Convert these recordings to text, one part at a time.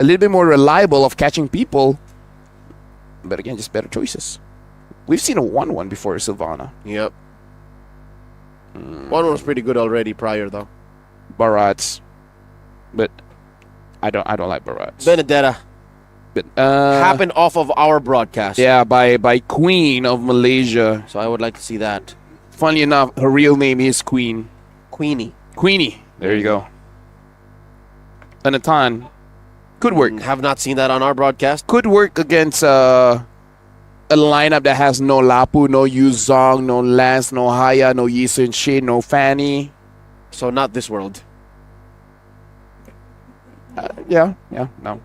a little bit more reliable of catching people. But again, just better choices. We've seen a 1-1 before Sylvana. Yep. 1-1 was pretty good already prior though. Barats. But I don't like Barats. Benedetta. But, happened off of our broadcast. Yeah, by Queen of Malaysia. So I would like to see that. Funny enough, her real name is Queen. Queenie. Queenie. There you go. Anatan. Could work. Have not seen that on our broadcast. Could work against a lineup that has no Lapu, no Yuzong, no Lance, no Haya, no Yisun Shin, no Fanny. So not this world. Yeah, no.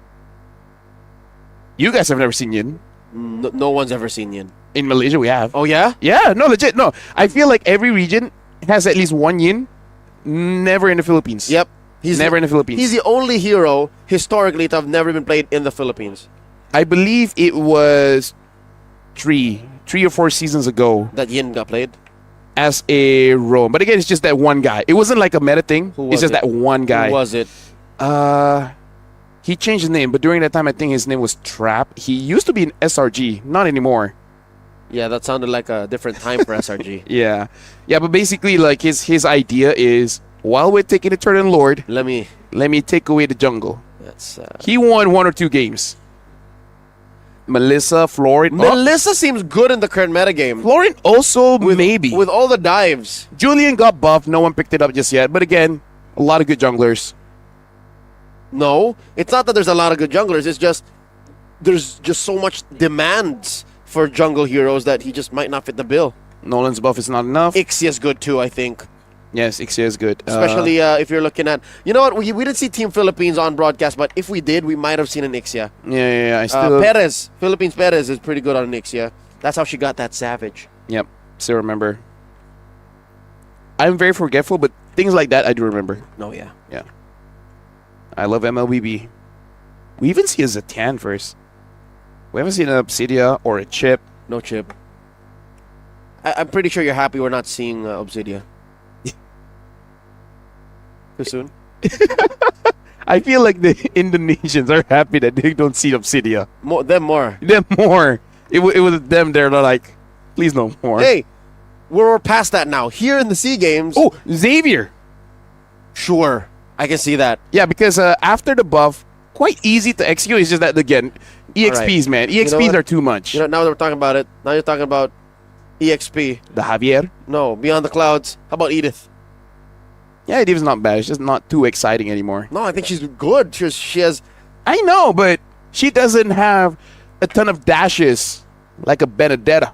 You guys have never seen Yin. No one's ever seen Yin. In Malaysia, we have. Oh, yeah? Yeah, no, legit. No, I feel like every region has at least one Yin. Never in the Philippines. Yep. He's never in the Philippines. He's the only hero, historically, to have never been played in the Philippines. I believe it was three or 4 seasons ago That Yin got played? as a roam. But again, it's just that one guy. It wasn't like a meta thing. It's just that one guy. Who was it? He changed his name, but during that time, I think his name was Trap. He used to be an SRG, not anymore. Yeah, that sounded like a different time for SRG. Yeah, but basically, like his idea is, while we're taking the turn in Lord, Let me take away the jungle. That's He won 1 or 2 games. Melissa, Florin. Melissa seems good in the current metagame. Florin also maybe. With all the dives. Julian got buffed. No one picked it up just yet. But again, a lot of good junglers. No, it's not that there's a lot of good junglers. It's just there's just so much demands for jungle heroes that he just might not fit the bill. Nolan's buff is not enough. Ixia's good too, I think. Yes, Ixia is good. Especially if you're looking at... You know what? We didn't see Team Philippines on broadcast, but if we did, we might have seen an Ixia. Yeah. I still... Perez. Philippines Perez is pretty good on an Ixia. That's how she got that Savage. Yep. Still remember. I'm very forgetful, but things like that I do remember. Oh, yeah. Yeah. I love MLBB. We even see a Zetian first. We haven't seen an Obsidia or a Chip. No Chip. I'm pretty sure you're happy we're not seeing Obsidia. Too soon? I feel like the Indonesians are happy that they don't see Obsidia. Them more. It was them there. They're like, please no more. Hey, we're past that now. Here in the SEA Games... Oh, Xavier. Sure. I can see that. Yeah, because after the buff, quite easy to execute. It's just that, again, EXPs, man. EXPs are too much. You know, now that we're talking about it, now you're talking about EXP. The Javier? No, Beyond the Clouds. How about Edith? Yeah, Edith's not bad. It's just not too exciting anymore. No, I think she's good. She has... I know, but she doesn't have a ton of dashes like a Benedetta.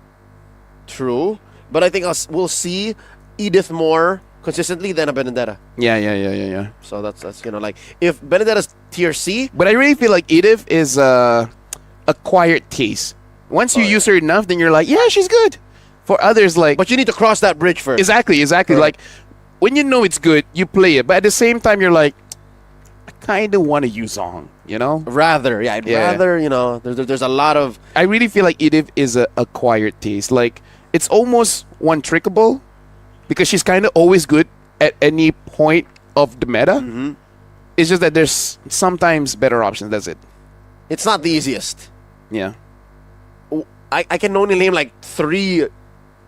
True. But I think we'll see Edith more consistently than a Benedetta. Yeah. So that's you know, like, if Benedetta's tier C... But I really feel like Edith is acquired taste. Once you use her enough, then you're like, yeah, she's good. For others, like... But you need to cross that bridge first. Exactly. Right. Like, when you know it's good, you play it. But at the same time, you're like, I kind of want to use Zong, you know? Rather, you know, there's a lot of... I really feel like Edith is a acquired taste. Like, it's almost one-trickable because she's kind of always good at any point of the meta. Mm-hmm. It's just that there's sometimes better options. That's it. It's not the easiest. Yeah. I can only name like 3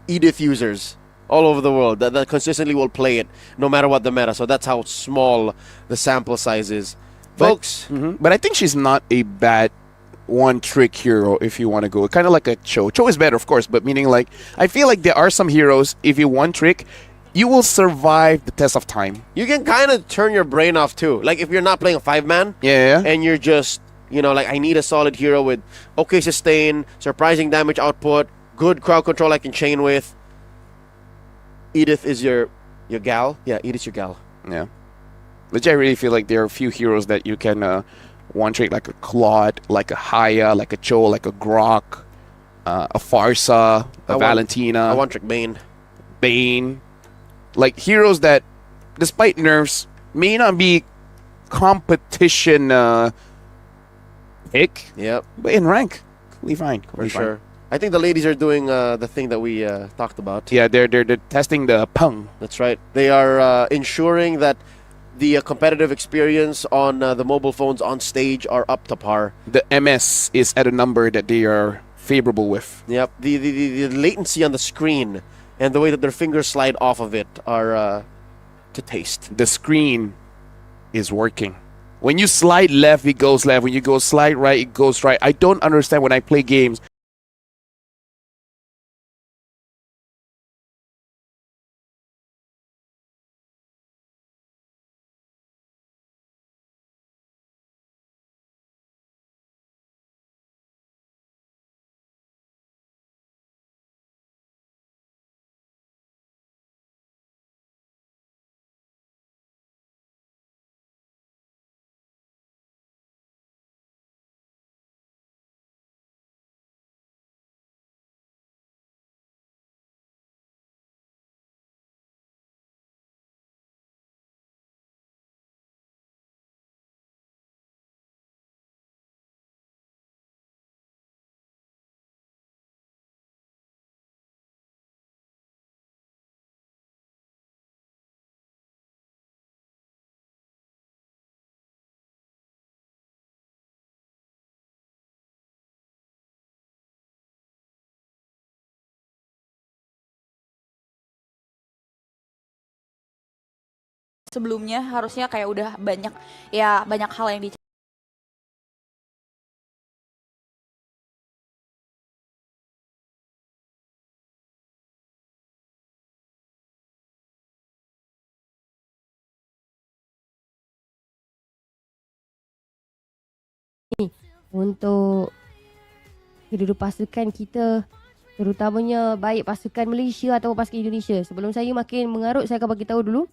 Edith users all over the world that consistently will play it no matter what the meta. So that's how small the sample size is. Folks. But I think she's not a bad one-trick hero if you want to go. Kind of like a Cho. Cho is better, of course, but meaning like, I feel like there are some heroes, if you one-trick, you will survive the test of time. You can kind of turn your brain off too. Like if you're not playing a 5-man and you're just, you know, like, I need a solid hero with okay sustain, surprising damage output, good crowd control I can chain with. Edith is your gal. Yeah, Edith's your gal. Yeah. Legit, I really feel like there are a few heroes that you can one-trick, like a Claude, like a Haya, like a Cho, like a Grok, a Farsa, a Valentina. I one-trick Bane. Bane. Like heroes that, despite nerfs, may not be competition pick. Yep. But in rank, we fine. For sure. I think the ladies are doing the thing that we talked about. Yeah, they're testing the pung. That's right. They are ensuring that the competitive experience on the mobile phones on stage are up to par. The MS is at a number that they are favorable with. Yep. The latency on the screen and the way that their fingers slide off of it are to taste. The screen is working. When you slide left, it goes left. When you go slide right, it goes right. I don't understand when I play games. Sebelumnya harusnya kayak udah banyak hal yang untuk kedua pasukan kita, terutamanya baik pasukan Malaysia atau pasukan Indonesia. Sebelum saya makin mengarut, saya akan bagi tahu dulu.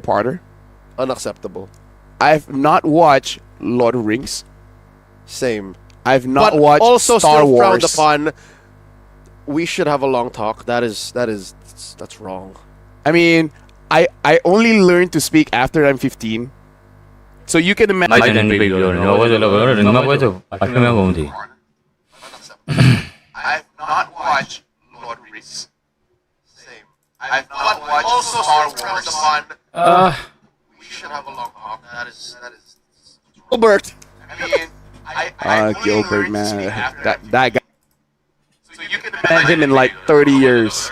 Potter. Unacceptable. I've not watched Lord of the Rings. Same. I've not But watched also Star still frowned Wars. upon. We should have a long talk. That's wrong. I mean, I only learned to speak after I'm 15. So you can imagine. I've not watched Lord of the Rings. Same. I've not watched Also Star still frowned Wars. upon. We should have a long talk. That is. Gilbert. I mean, I only Gilbert, learned to speak man. after That guy. So you can Met him in like 30 years.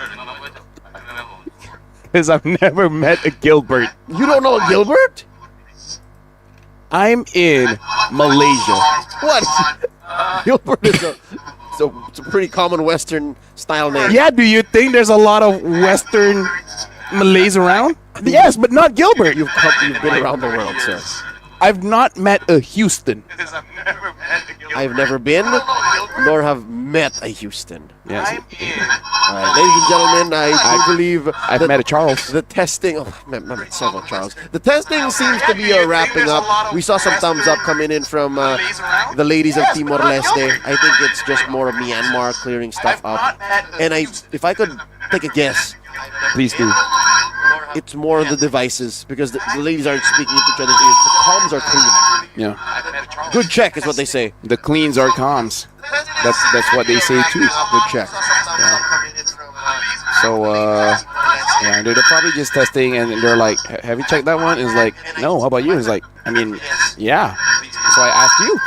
Because I've never met a Gilbert. You don't know Gilbert? I'm in Malaysia. What? Gilbert is it's a pretty common Western style name. Yeah, do you think there's a lot of Western Malays around? Yes, but not Gilbert. You've been around the world, sir. I've not met a Houston. I've never been, nor have met a Houston. Yes. All right, ladies and gentlemen, I believe I've met a Charles. the testing. Oh, I met several Charles. The testing seems to be wrapping up. We saw some thumbs up coming in from the ladies of Timor-Leste. I think it's just more of Myanmar clearing stuff up. And if I could take a guess, Please do. it's more of the devices because the ladies aren't speaking into each other's ears. The comms are clean. Yeah. Good check is what they say. The cleans are comms. That's what they say too. Good check. So yeah, they're probably just testing, and they're like, "Have you checked that one?" It's like, "No." How about you? It's like, I mean, yeah. So I asked you,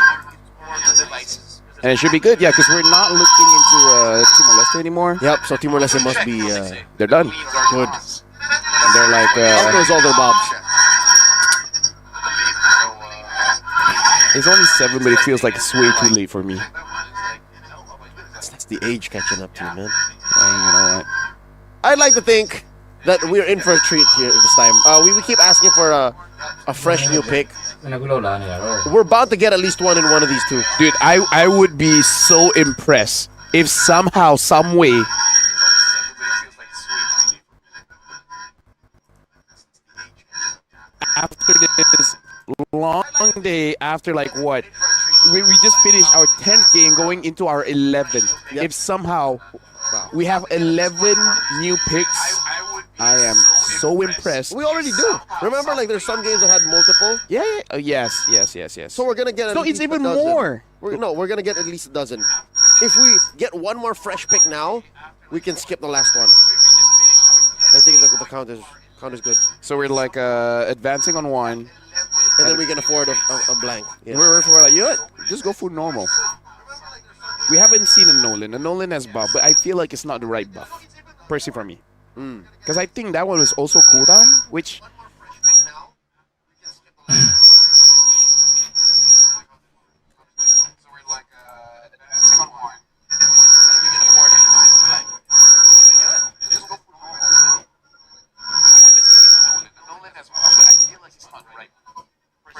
and it should be good, yeah, because we're not looking into Timor-Leste anymore. Yep. So Timor-Leste must be They're done. good. And they're like, How goes all their bobs? it's only 7, but it feels like it's way too late for me. That's the age catching up to you, man. And you know what? I'd like to think that we're in for a treat here this time. We keep asking for a fresh new pick. We're bound to get at least one in one of these two. Dude, I would be so impressed if somehow, some way, after this long day, after like what? We just finished our 10th game going into our 11th. Yep. If somehow we have 11 new picks, I am so impressed. We already do. Remember, like there's some games that had multiple. Yeah, yes. So we're gonna get. So at it's least even a dozen. more. We're gonna get at least a dozen. If we get one more fresh pick now, we can skip the last one. I think the count is good, So we're like advancing on one. and then we can afford a blank. Yeah. We're like, you know what? Just go for normal. We haven't seen a Nolan. A Nolan has buff, but I feel like it's not the right buff. Personally for me. Because I think that one was also cooldown, which...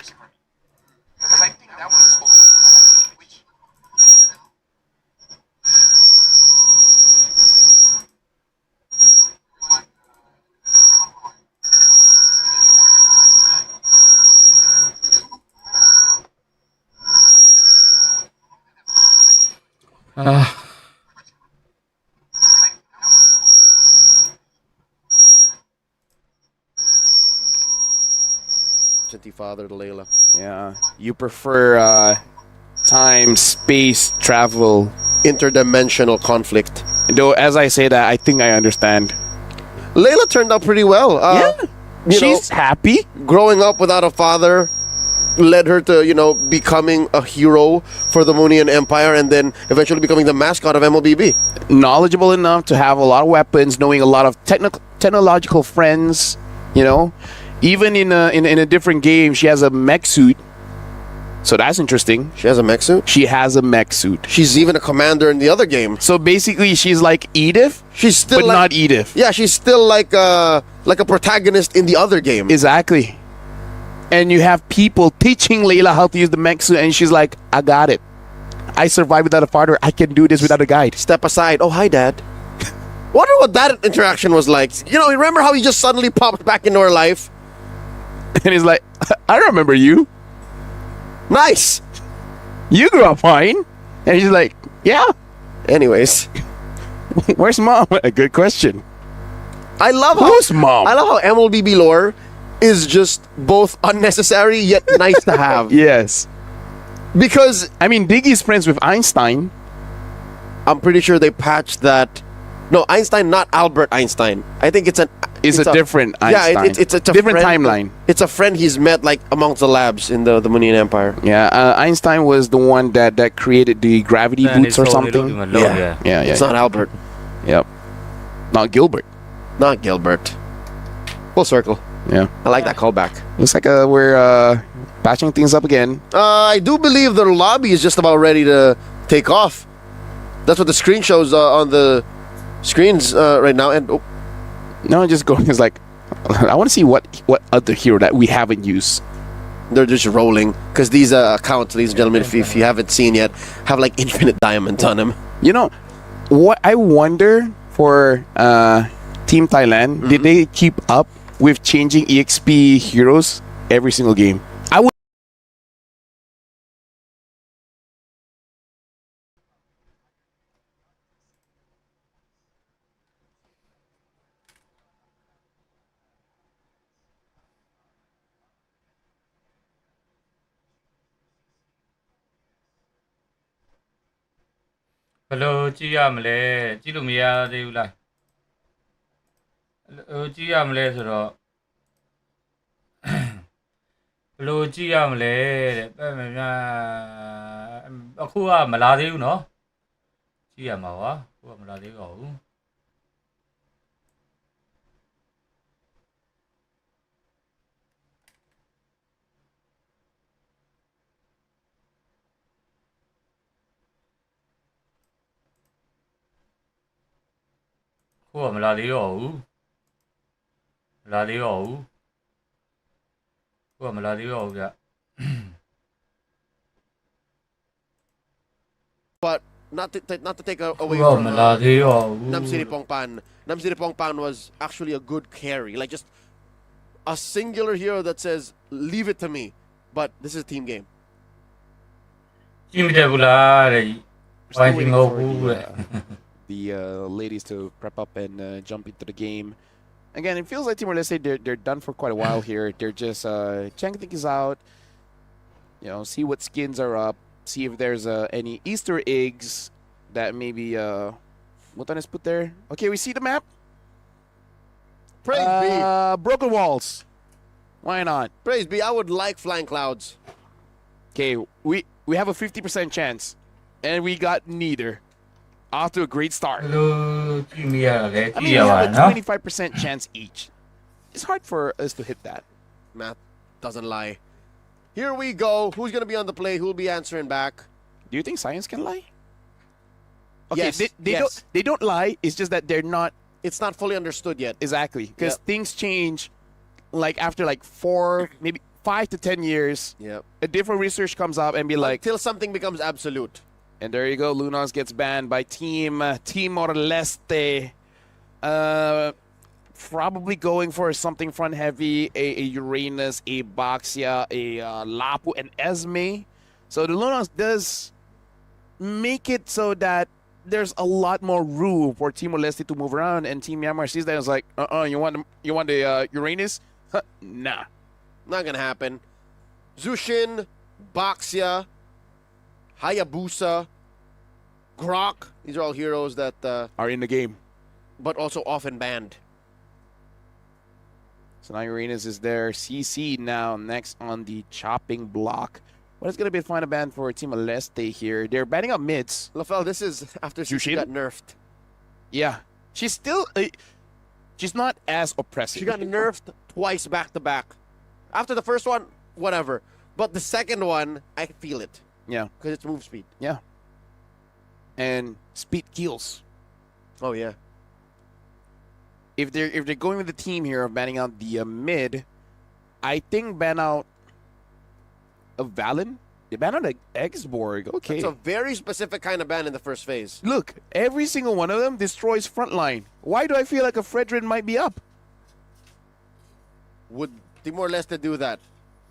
Because I think that one was also cooldown, which... Father to Layla. Yeah, you prefer time, space, travel. Interdimensional conflict. Though, as I say that, I think I understand. Layla turned out pretty well. She's happy. Growing up without a father led her to, becoming a hero for the Moonian Empire and then eventually becoming the mascot of MLBB. Knowledgeable enough to have a lot of weapons, knowing a lot of technological friends, Even in a different game, she has a mech suit. So that's interesting. She has a mech suit? She has a mech suit. She's even a commander in the other game. So basically, she's like Edith, she's still but not Edith. Yeah, she's still like a protagonist in the other game. Exactly. And you have people teaching Layla how to use the mech suit, and she's like, I got it. I survived without a father. I can do this without a guide. Step aside. Oh, hi, Dad. Wonder what that interaction was like. Remember how he just suddenly popped back into her life? And he's like, I remember you. Nice. You grew up fine. And he's like, yeah. Anyways, Where's mom? A good question. I love Who's mom? I love how MLBB lore is just both unnecessary yet nice to have. Yes. Because I mean, Diggy's friends with Einstein. I'm pretty sure they patched that. No, Einstein, not Albert Einstein. I think it's a different Einstein. Yeah, it's a different friend, timeline. It's a friend he's met like amongst the labs in the Munian Empire. Yeah, Einstein was the one that created the gravity boots or something. Yeah. It's not Albert. Yep. Not Gilbert. Not Gilbert. Full circle. Yeah. I like that callback. Looks like we're patching things up again. I do believe the lobby is just about ready to take off. That's what the screen shows on the screens right now. And no, just going is like, I want to see what other hero that we haven't used. they're just rolling because these accounts, ladies and gentlemen, if you haven't seen yet, have like infinite diamonds on them. You know, what I wonder for Team Thailand, did they keep up with changing EXP heroes every single game? I would. Hello ကြည့်ရမလဲကြည့်လို့မရသေးဘူးလားကြည့်ရမလဲဆိုတော့ဘယ်လိုကြည့်ရမလဲတဲ့ပဲမများအခုကမလာသေးဘူးเนาะကြည့်ရမှာပါအခုကမလာသေးပါဘူးခုကမလာသေးတော့ဘူးမလာသေးတော့ဘူးခုကမလာသေးတော့ဘူးဗျ But not to take away ခုက from မလာသေးတော့ဘူး Namsiri Pongpan. Namsiri Pongpan was actually a good carry, like just a singular hero that says, "Leave it to me." But this is a team game. ကြည့်မတတ်ဘူးလားတဲ့ Still waiting for the ladies to prep up and jump into the game. Again, it feels like Timor-Leste, they're done for quite a while here. They're just checking things out, you know, see what skins are up, see if there's any Easter eggs that maybe what is put there. Okay, we see the map. Praise be. Broken walls. Why not? Praise be. I would like flying clouds. Okay, we have a 50% chance, and we got neither. Off to a great start. I mean, we have a 25% chance each. It's hard for us to hit that. Math doesn't lie. Here we go. Who's going to be on the play? Who'll be answering back? Do you think science can lie? Okay, Yes. they don't lie. It's just that they're not. It's not fully understood yet. Exactly. Because things change like after like 4, maybe 5 to 10 years. Yep. A different research comes up and be like. Till something becomes absolute. And there you go. Lunas gets banned by Team Timor-Leste. Probably going for something front heavy, a Uranus, a Baxia, a Lapu, and Esme. So the Lunas does make it so that there's a lot more room for Timor-Leste to move around, and Team Myanmar sees that and is like, you want the Uranus? Nah. Not going to happen. Zushin, Baxia, Hayabusa, Grok. These are all heroes that are in the game, but also often banned. So now Uranus is there. CC now next on the chopping block. What is going to be a final ban for Timor-Leste here? They're banning up mids. Lafel, this is after she got nerfed. Yeah. She's still... she's not as oppressive. She got nerfed twice back-to-back. After the first one, whatever. But the second one, I feel it. Yeah. Because it's move speed. Yeah. And speed kills. Oh, yeah. If they're going with the team here of banning out the mid, I think ban out a Valen. They ban out an Exborg. Okay. It's a very specific kind of ban in the first phase. Look, every single one of them destroys frontline. Why do I feel like a Fredrin might be up? Would Timor-Leste do that?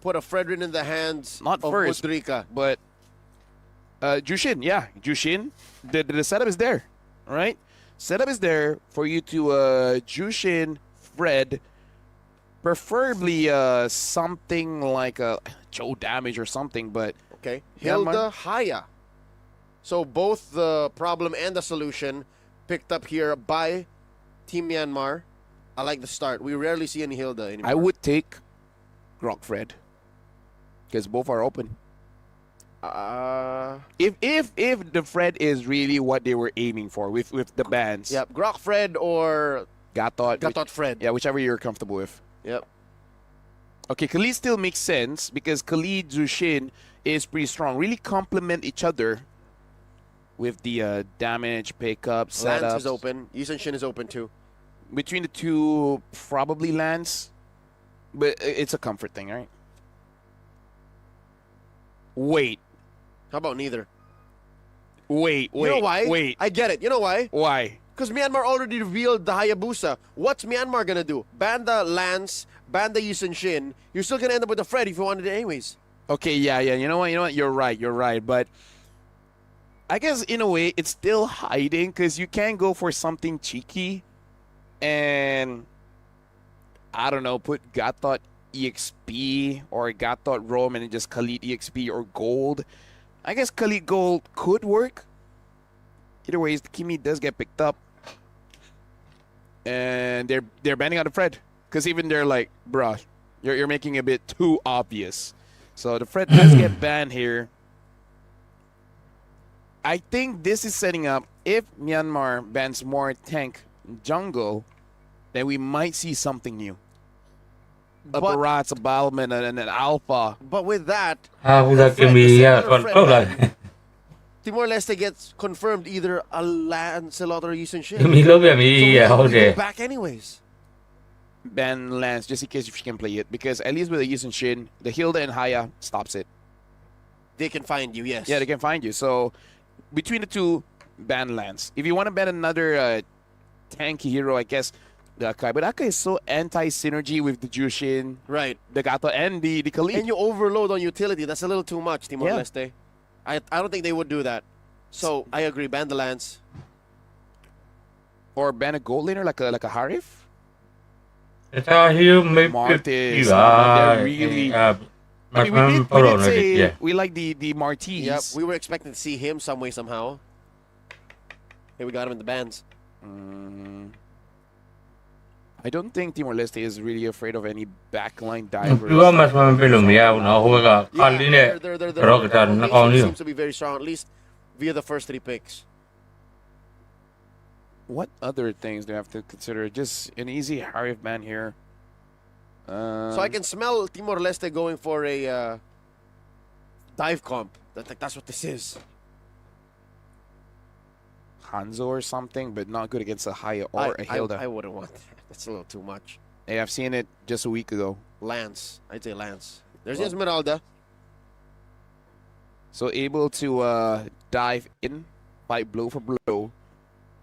Put a Fredrin in the hands Not of first, Mudrika. but Jushin, yeah, Jushin. The setup is there, all right? Setup is there for you to Jushin, Fred, preferably something like a Joe damage or something, but Okay. Myanmar. Hilda, Haya. So both the problem and the solution picked up here by Team Myanmar. I like the start. We rarely see any Hilda anymore. I would take Grok Fred because both are open. If the Fred is really what they were aiming for with the bans, Yep. Grok Fred or Gatot, Fred. yeah, whichever you're comfortable with. Yep. Okay, Khalid still makes sense because Khalid Zushin is pretty strong. Really complement each other with the damage, pickup, setups. Lance is open. Yisun Shin is open too. Between the two, probably Lance, but it's a comfort thing, right? Wait. How about neither? Wait. You know why? Wait. I get it. You know why? Why? Because Myanmar already revealed the Hayabusa. What's Myanmar gonna do? Ban the Lance, ban the Yisun Shin. You're still gonna end up with the Fred if you wanted it anyways. Okay, yeah. You know what? You're right. But I guess in a way, it's still hiding because you can go for something cheeky and, I don't know, put Gatot EXP or Gatot Rome and then just Khalid EXP or Gold. I guess Khalid Gold could work. Either way, the Kimi does get picked up. And they're banning out the Fred. Because even they're like, bruh, you're making it a bit too obvious. So the Fred does get banned here. I think this is setting up, if Myanmar bans more tank jungle, then we might see something new. A Barats, a Balman, and an Alpha. But with that, Timor-Leste gets confirmed either a Lancelot or a Yisun Shin. So we go back anyways. Ban Lance just in case if she can play it. Because at least with the Yisun Shin, the Hilda and Haya stops it. They can find you, yes. Yeah, they can find you. So between the two, ban Lance. If you want to ban another tanky hero, I guess the Akai. But Akai is so anti-synergy with the Jushin, right? The Gato and the Khalid. And you overload on utility. That's a little too much, Timor-Leste. I don't think they would do that. So I agree, ban the Lance. Or ban a gold laner like a Harif. Martis. Really. I mean, we did say we like the Martis. Yep, we were expecting to see him some way, somehow. Here we got him in the bans. I don't think Timor-Leste is really afraid of any backline divers. Seems to be very strong, at least via the first 3 picks. What other things do you have to consider? Just an easy Harif ban here. So I can smell Timor-Leste going for a dive comp. That's what this is. Hanzo or something, but not good against a Haya or a Hilda. I wouldn't want that. That's a little too much. Hey, I've seen it just a week ago. Lance. I'd say Lance. There's Esmeralda. So able to dive in, fight blow for blow.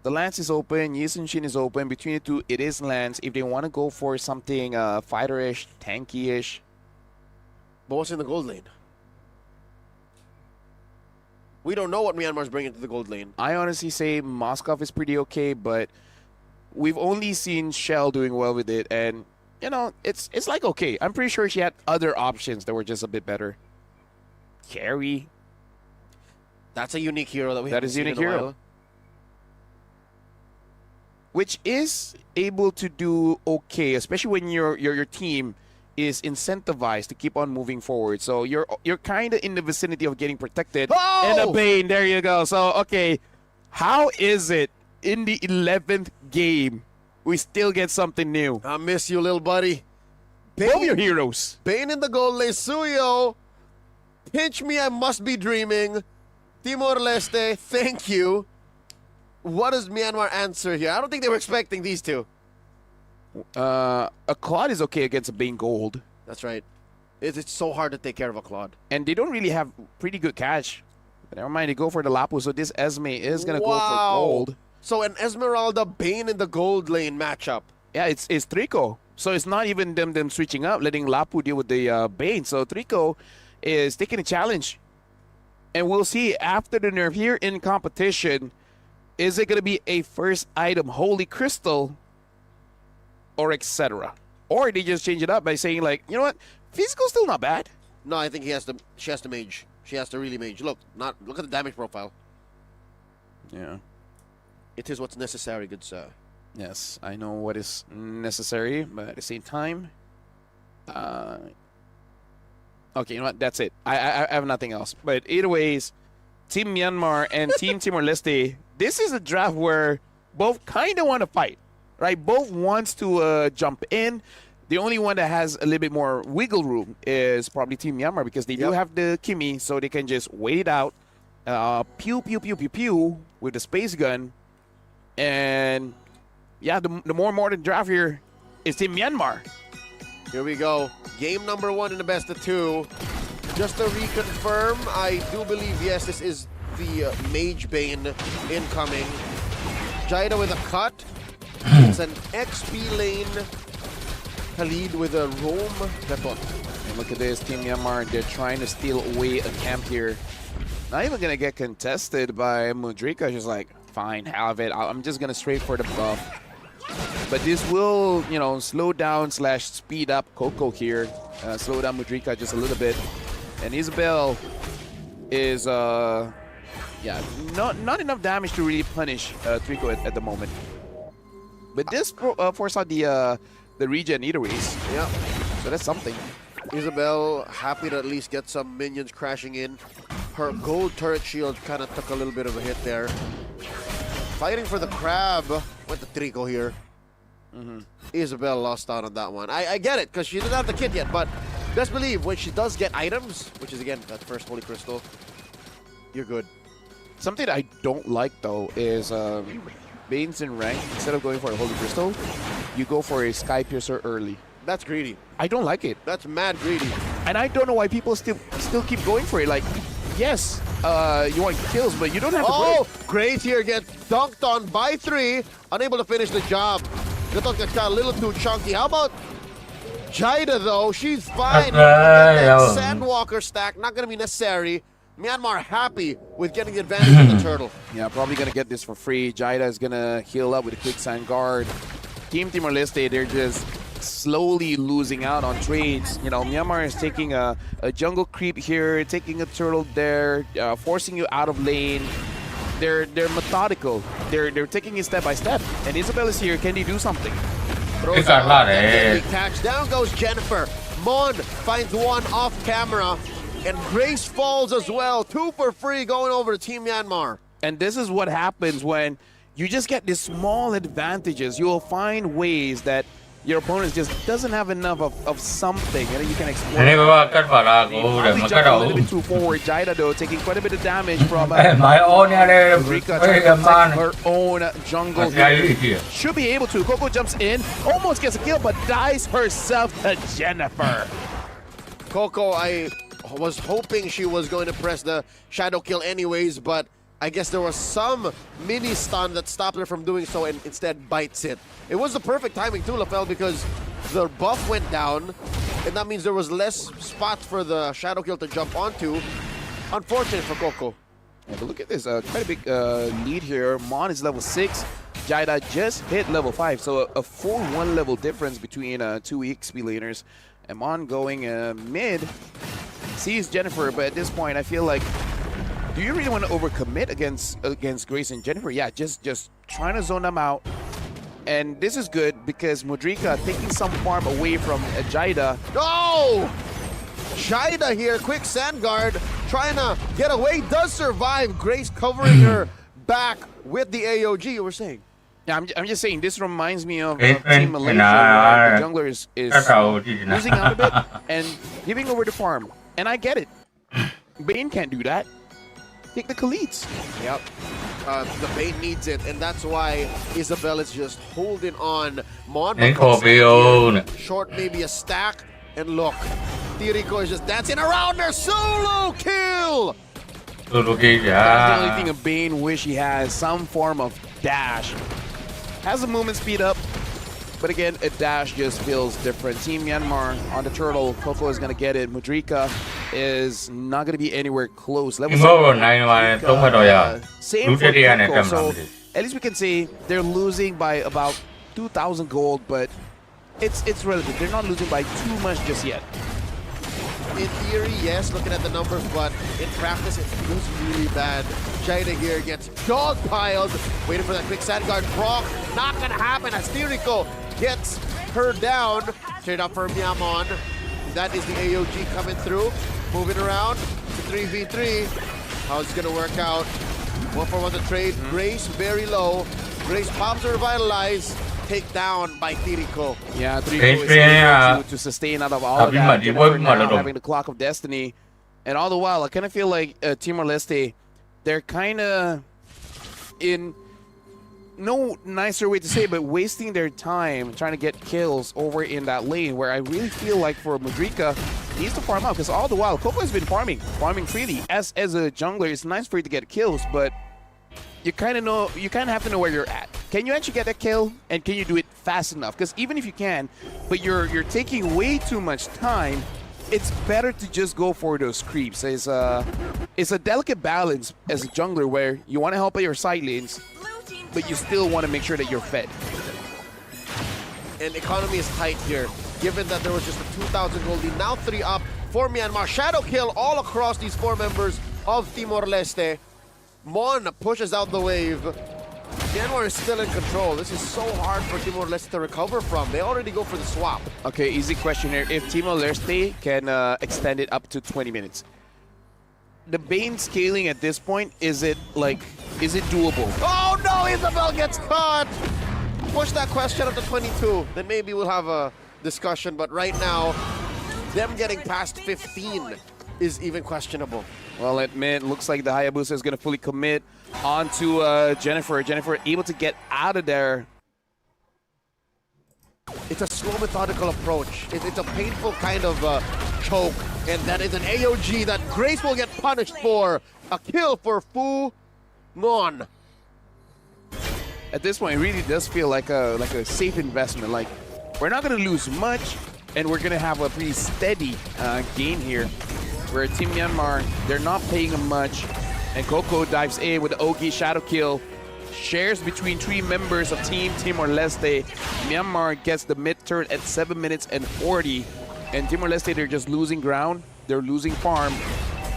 The Lance is open, Yisun Shin is open. Between the two, it is Lance. If they want to go for something fighter-ish, tanky-ish. But what's in the gold lane? We don't know what Myanmar's bringing to the gold lane. I honestly say Moskov is pretty okay, but we've only seen Shell doing well with it, and you know, it's like okay. I'm pretty sure she had other options that were just a bit better. Carry. That's a unique hero that we haven't seen in a while. Which is able to do okay, especially when your team is incentivized to keep on moving forward. So you're kind of in the vicinity of getting protected. Oh! And a Bane, there you go. So, okay, how is it in the 11th game we still get something new? I miss you, little buddy. Bane, both your heroes. Bane in the gold lane. Suyo, pinch me, I must be dreaming. Timor-Leste, thank you. What does Myanmar answer here? I don't think they were expecting these two. A Claude is okay against a Bane Gold. That's right. It's so hard to take care of a Claude. And they don't really have pretty good catch. But never mind, they go for the Lapu. So this Esme is going to go for gold. So an Esmeralda Bane in the gold lane matchup. Yeah, it's Trico. So it's not even them switching up, letting Lapu deal with the Bane. So Trico is taking a challenge. And we'll see after the nerf here in competition, is it going to be a first item Holy Crystal or etc.? Or they just change it up by saying like, you know what, physical's still not bad. No, I think she has to mage. She has to really mage. Look at the damage profile. Yeah. It is what's necessary, good sir. Yes, I know what is necessary, but at the same time, okay, you know what? That's it. I have nothing else. But either ways, Team Myanmar and Team Timor-Leste, this is a draft where both kind of want to fight, right? Both wants to jump in. The only one that has a little bit more wiggle room is probably Team Myanmar because they do have the Kimi, so they can just wait it out, pew, pew, pew, pew, pew with the space gun, and yeah, the more modern draft here is Team Myanmar. Here we go. Game number 1 in the best of 2. Just to reconfirm, I do believe, yes, this is the Mage Bane incoming. Jaida with a cut. It's an XP lane. Khalid with a roam weapon. And look at this, Team Myanmar. They're trying to steal away a camp here. Not even going to get contested by Mudrika. She's like, fine, have it. I'm just going to straight for the buff. But this will, you know, slow down / speed up Coco here. Slow down Mudrika just a little bit. And Isabel is, yeah, not enough damage to really punish Trico at the moment. But this force out the regen either ways. Yeah. So that's something. Isabel happy to at least get some minions crashing in. Her gold turret shield kind of took a little bit of a hit there. Fighting for the crab. Went to Trico here. Isabel lost out on that one. I get it, because she doesn't have the kit yet, but best believe when she does get items, which is again that first Holy Crystal, you're good. Something I don't like though is Bane's in rank. Instead of going for a Holy Crystal, you go for a Sky Piercer early. That's greedy. I don't like it. That's mad greedy. And I don't know why people still keep going for it. Like, yes, you want kills, but you don't have to break. Great here gets dunked on by 3, unable to finish the job. Gatot got a little too chunky. How about Jaida though? She's fine. That Sandwalker stack, not going to be necessary. Myanmar happy with getting the advantage of the turtle. Yeah, probably going to get this for free. Jaida is going to heal up with a quicksand guard. Team Timor-Leste, they're just slowly losing out on trades. You know, Myanmar is taking a jungle creep here, taking a turtle there, forcing you out of lane. They're methodical. They're taking it step by step. And Isabel is here. Can they do something? Throws out, and catch. Down goes Jennifer. Mon finds one off camera. And Grace falls as well. 2 for free going over to Team Myanmar. And this is what happens when you just get these small advantages. You will find ways that your opponent just doesn't have enough of something, and then you can exploit. Probably jump a little bit too forward. Jaida though taking quite a bit of damage from Rika trying to protect her own jungle here. Should be able to. Coco jumps in, almost gets a kill, but dies herself to Jennifer. Coco, I was hoping she was going to press the shadow kill anyways, but I guess there was some mini stun that stopped her from doing so and instead bites it. It was the perfect timing too, Lafel, because the buff went down and that means there was less spots for the shadow kill to jump onto. Unfortunate for Coco. Yeah, but look at this, quite a big lead here. Mon is level 6. Jaida just hit level 5, so a full 1 level difference between 2 XP laners. And Mon going mid sees Jennifer, but at this point I feel like, do you really want to overcommit against Grace and Jennifer? Yeah, just trying to zone them out. And this is good because Mudrika taking some farm away from Jaida. Oh! Jaida here, quick sand guard, trying to get away, does survive. Grace covering her back with the AOG, you were saying. Yeah, I'm just saying, this reminds me of Team Malaysia, where the jungler is losing out a bit and giving over the farm. And I get it. Bane can't do that. Take the Khalids. Yep. The Bane needs it, and that's why Isabel is just holding on. Mon short, maybe a stack, and look, Tiriko is just dancing around her. Solo kill! That's the only thing a Bane wish he has, some form of dash. Has the movement speed up. But again, a dash just feels different. Team Myanmar on the turtle. Coco is going to get it. Mudrika is not going to be anywhere close. Level 7. Same for Coco. So at least we can say they're losing by about 2,000 gold, but it's relative. They're not losing by too much just yet. In theory, yes, looking at the numbers, but in practice, it feels really bad. China here gets dogpiled, waiting for that quick sand guard. Brock, not gonna happen as Tiriko gets her down. Straight up for Myanmar. That is the AOG coming through, moving around to 3v3. How's it gonna work out? 1-for-1 the trade. Grace very low. Grace pops her Revitalize. Take down by Tiriko. Yeah, Tiriko is able to sustain out of all of that. Jennifer now having the Clock of Destiny. And all the while, I kind of feel like Timor-Leste, they're kind of in no nicer way to say, but wasting their time trying to get kills over in that lane, where I really feel like for Mudrika, he needs to farm out, because all the while, Coco has been farming freely. As a jungler, it's nice for you to get kills, but you kind of have to know where you're at. Can you actually get a kill, and can you do it fast enough? Because even if you can, but you're taking way too much time, it's better to just go for those creeps. It's a delicate balance as a jungler where you want to help out your side lanes, but you still want to make sure that you're fed. And economy is tight here, given that there was just a 2,000 gold lead. Now 3 up for Myanmar. Shadow kill all across these 4 members of Timor-Leste. Mon pushes out the wave. Myanmar is still in control. This is so hard for Timor-Leste to recover from. They already go for the swap. Okay, easy question here. If Timor-Leste can extend it up to 20 minutes, the Bane scaling at this point, is it doable? Oh no, Isabel gets caught! Push that question up to 22. Then maybe we'll have a discussion. But right now, them getting past 15 is even questionable. Well, admit, looks like the Hayabusa is going to fully commit onto Jennifer. Jennifer able to get out of there. It's a slow, methodical approach. It's a painful kind of choke. And that is an AOG that Grace will get punished for. A kill for Fu Mon. At this point, it really does feel like a safe investment. Like, we're not going to lose much, and we're going to have a pretty steady game here. Where Team Myanmar, they're not paying him much. And Coco dives in with the Ogi Shadow Kill. Shares between 3 members of Team Timor-Leste. Myanmar gets the mid-turn at 7 minutes and 40. And Timor-Leste, they're just losing ground. They're losing farm.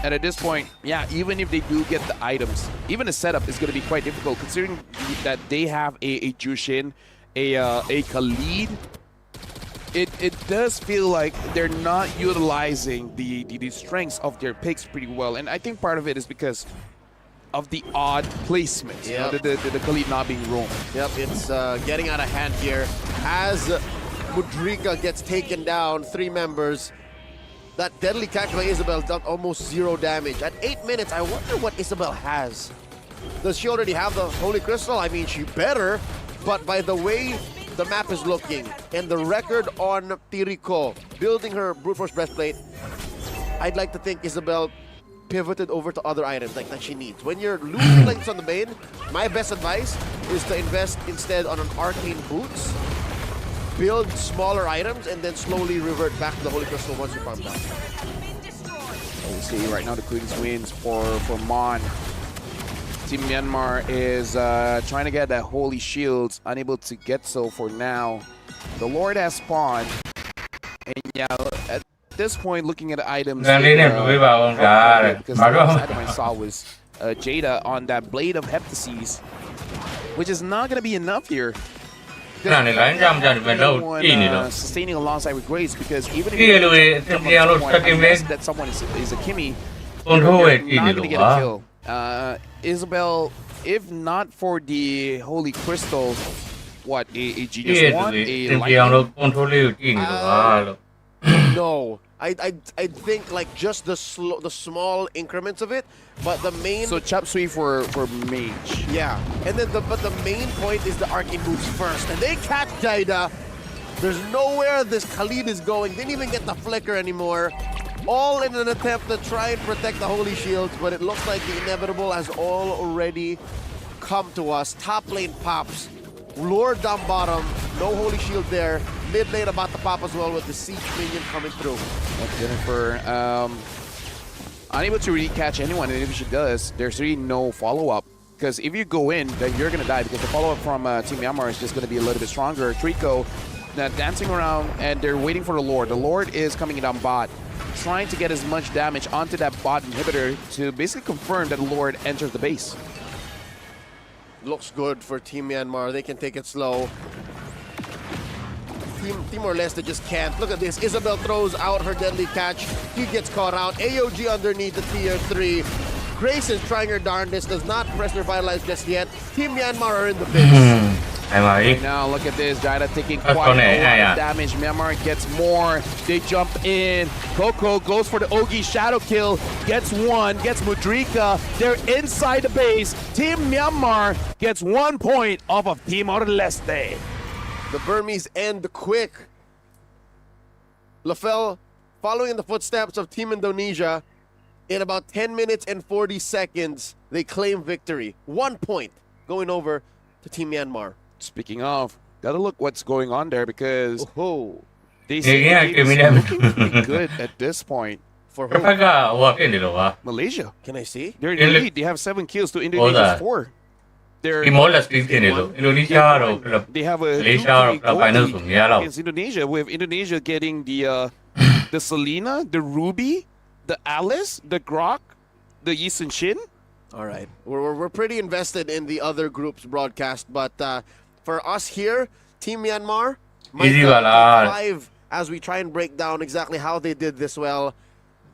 And at this point, yeah, even if they do get the items, even the setup is going to be quite difficult, considering that they have a Jushin, a Khalid. It does feel like they're not utilizing the strengths of their picks pretty well. And I think part of it is because of the odd placement, yep. The Khalid not being roamed. Yep, it's getting out of hand here. As Mudrika gets taken down, 3 members. That deadly catch by Isabel done almost 0 damage. At 8 minutes, I wonder what Isabel has. Does she already have the Holy Crystal? I mean, she better, but by the way the map is looking and the record on Tiriko building her Brute Force Breastplate, I'd like to think Isabel pivoted over to other items like that she needs. When you're losing like this on the main, my best advice is to invest instead on an Arcane Boots, build smaller items, and then slowly revert back to the Holy Crystal once you farm down. We see right now the Queen's wins for Mon. Team Myanmar is trying to get that Holy Shields, unable to get so for now. The Lord has spawned, and yeah, at this point, looking at the items, because the last item I saw was Jada on that Blade of Heptases, which is not going to be enough here. Sustaining alongside with Grace, because even if you that someone is a Kimmy, you're not going to get a kill. Isabel, if not for the Holy Crystal, what, a Genius 1? A Lightning? No. I think like just the small increments of it, but the main... So chop suey for mage. Yeah, and then but the main point is the Arcane Boots first, and they catch Jaida. There's nowhere this Khalid is going. Didn't even get the flicker anymore. All in an attempt to try and protect the Holy Shields, but it looks like the inevitable has already come to us. Top lane pops Lord down bottom, no Holy Shield there. Mid lane about to pop as well with the Siege minion coming through. Jennifer, unable to really catch anyone, and if she does, there's really no follow-up. Because if you go in, then you're going to die, because the follow-up from Team Myanmar is just going to be a little bit stronger. Trico dancing around, and they're waiting for the Lord. The Lord is coming down bot, trying to get as much damage onto that bot inhibitor to basically confirm that the Lord enters the base. Looks good for Team Myanmar. They can take it slow. Timor-Leste just can't. Look at this. Isabel throws out her deadly catch. He gets caught out. AOG underneath the tier 3. Grayson's trying her darndest. Does not press revitalize just yet. Team Myanmar are in the base. Right now, look at this. Jaida taking quite a lot of damage. Myanmar gets more. They jump in. Coco goes for the Ogi shadow kill. Gets one. Gets Mudrika. They're inside the base. Team Myanmar gets 1 point off of Timor-Leste. The Burmese end quick. Lafell following in the footsteps of Team Indonesia. In about 10 minutes and 40 seconds, they claim victory. 1 point going over to Team Myanmar. Speaking of, gotta look what's going on there, because they Yeah, seem looking pretty good at this point. For who? Malaysia. Can I see? They're in the lead. They have 7 kills to Indonesia's 4. They're they have a 2-3 goal lead against Indonesia, with Indonesia getting the Selena, the Ruby, the Alice, the Grok, the Yisun Shin. All right. We're pretty invested in the other group's broadcast, but for us here, Team Myanmar, might take 5 as we try and break down exactly how they did this well.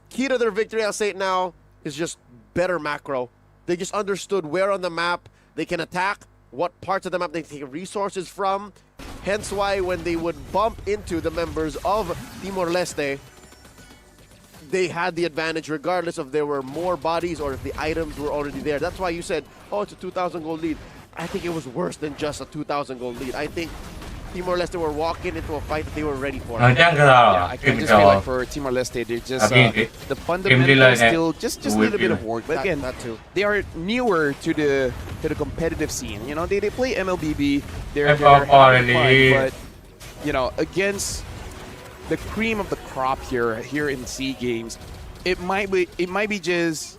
Key to their victory, I'll say it now, is just better macro. They just understood where on the map they can attack, what parts of the map they take resources from. Hence why when they would bump into the members of Timor-Leste, they had the advantage regardless if there were more bodies or if the items were already there. That's why you said, oh, it's a 2,000 gold lead. I think it was worse than just a 2,000 gold lead. I think Timor-Leste were walking into a fight that they were ready for. Yeah, I can just feel like for Timor-Leste, they're just the fundamentals still just need a bit of work. But again, that too. they are newer to the competitive scene. You know, they play MLBB. They're having fun, but you know, against the cream of the crop here in SEA Games, it might be just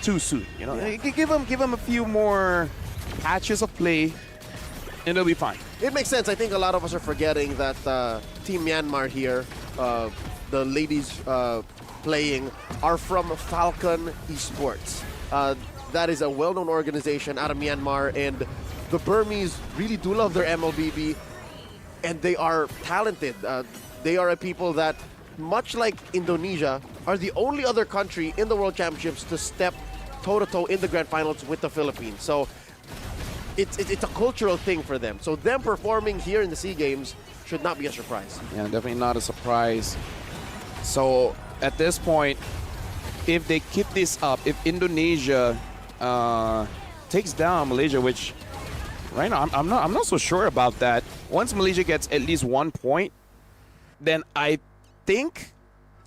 too soon. You know, give them a few more patches of play, and they'll be fine. It makes sense. I think a lot of us are forgetting that Team Myanmar here, the ladies playing, are from Falcon Esports. That is a well-known organization out of Myanmar, and the Burmese really do love their MLBB, and they are talented. They are a people that, much like Indonesia, are the only other country in the World Championships to step toe-to-toe in the Grand Finals with the Philippines. So it's a cultural thing for them. So them performing here in the SEA Games should not be a surprise. Yeah, definitely not a surprise. So at this point, if they keep this up, if Indonesia takes down Malaysia, which right now I'm not so sure about that. Once Malaysia gets at least 1 point, then I think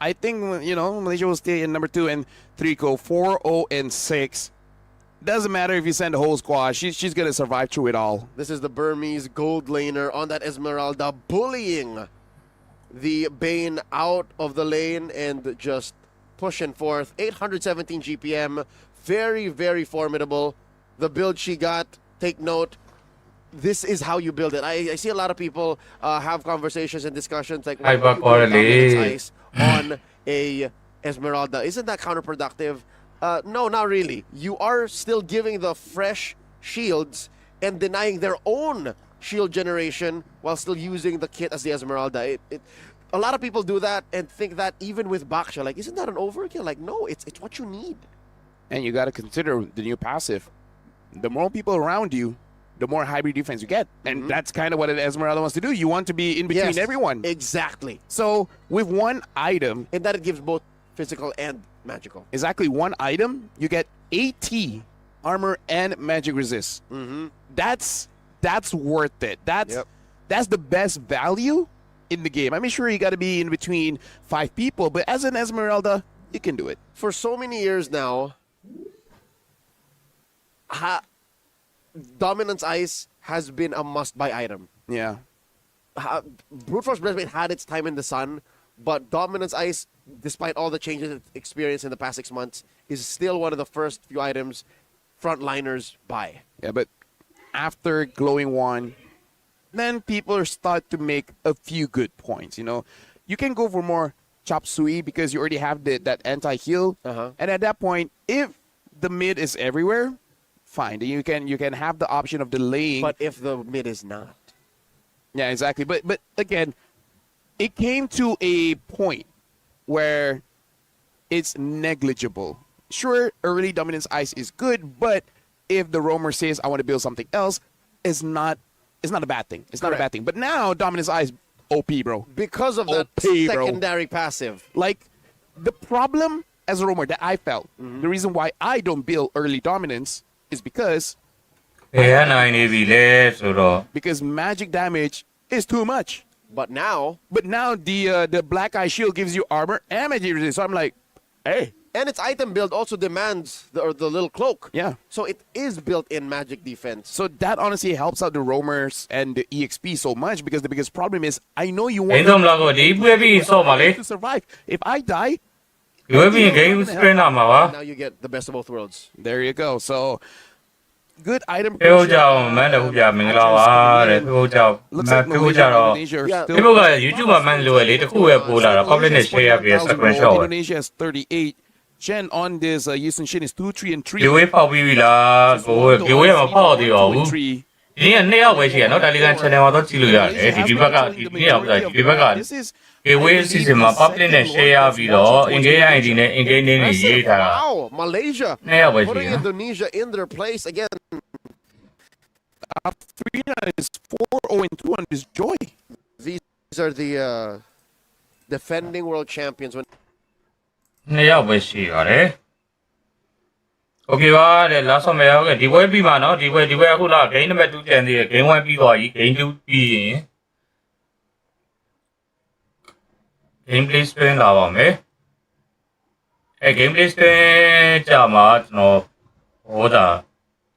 you know, Malaysia will stay in number 2 and 3 go 4-0-6. Doesn't matter if you send the whole squad, she's gonna survive through it all. This is the Burmese gold laner on that Esmeralda, bullying the Bane out of the lane and just pushing forth. 817 GPM, very, very formidable. The build she got, take note. This is how you build it. I see a lot of people have conversations and discussions like, why would you build dominance ice on a Esmeralda? Isn't that counterproductive? No, not really. You are still giving the fresh shields and denying their own shield generation while still using the kit as the Esmeralda. A lot of people do that and think that even with Baksha, like, isn't that an overkill? Like, no, it's what you need. And you got to consider the new passive. The more people around you, the more hybrid defense you get. And that's kind of what an Esmeralda wants to do. You want to be in between everyone. Exactly. So with one item, and that it gives both physical and magical. Exactly. One item, you get AT, armor, and magic resist. That's worth it. That's the best value in the game. I mean, sure, you got to be in between 5 people, but as an Esmeralda, you can do it. For so many years now, Dominance Ice has been a must-buy item. Yeah. Brute Force Breastplate had its time in the sun, but Dominance Ice, despite all the changes it's experienced in the past 6 months, is still one of the first few items frontliners buy. Yeah, but after Glowing One, then people start to make a few good points. You know, you can go for more Chop Suey because you already have that anti-heal. And at that point, if the mid is everywhere, fine. Then you can have the option of delaying. But if the mid is not. Yeah, exactly. But again, it came to a point where it's negligible. Sure, early Dominance Ice is good, but if the roamer says I want to build something else, it's not a bad thing. It's not a bad thing. But now Dominance Ice OP, bro. Because of that secondary passive. Like, the problem as a roamer that I felt, the reason why I don't build early dominance is because magic damage is too much. But now the Black Eye Shield gives you armor and magic resist. So I'm like, hey. And its item build also demands the little cloak. Yeah. So it is built in magic defense. So that honestly helps out the roamers and the EXP so much because the biggest problem is I know you want to survive. If I die, now you get the best of both worlds. There you go. So good item. Looks like Indonesia has 38. Chen on this Yusun Shin is 2-3 and 3. ဒီနေ့နှစ်ယောက်ပဲရှိရနော်တာလီဂန် channel မှာတော့ကြည့်လို့ရတယ်ဒီဘက်ကဒီနေ့ရောက်ဒီဘက်က Kieo အစီအစဉ်မှာ public နဲ့ share ပြီးတော့ engage ID နဲ့ engage name တွေရေးထားတာ Wow, Malaysia နှစ်ယောက်ပဲရှိ putting ရ Indonesia in their place again. Afrina is 4-0-2 on this Joy. These are the defending world champions. When နှစ်ယောက်ပဲရှိရတယ်Okay ပါတဲ့ last မယ်ဟုတ်ကဲ့ဒီပွဲပြီးမှာနော်ဒီပွဲအခုလာ game number 2 ကျန်သေးတယ် game 1ပြီးသွားပြီ game 2ပြီးရင် gameplay stream လာပါမယ်gameplay stream ကြာမှာကျွန်တော်ဟောတာ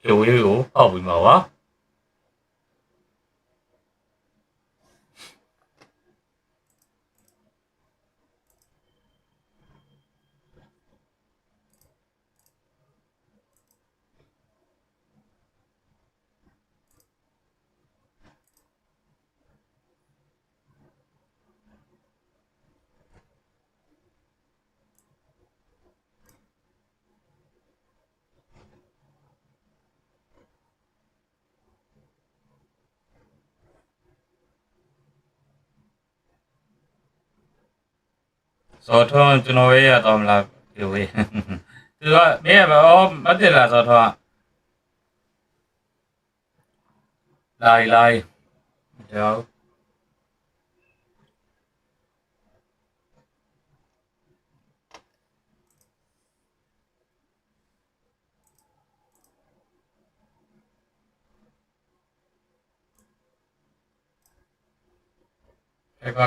ဒီဝေးကိုပေါက်ပြီးမှာပါစောထွန်းကျွန်တော်ရဲ့ရတော့မလားဒီဝေးသူကမင်းကဘာမတက်လာစောထွန်းလိုက်ကြောက်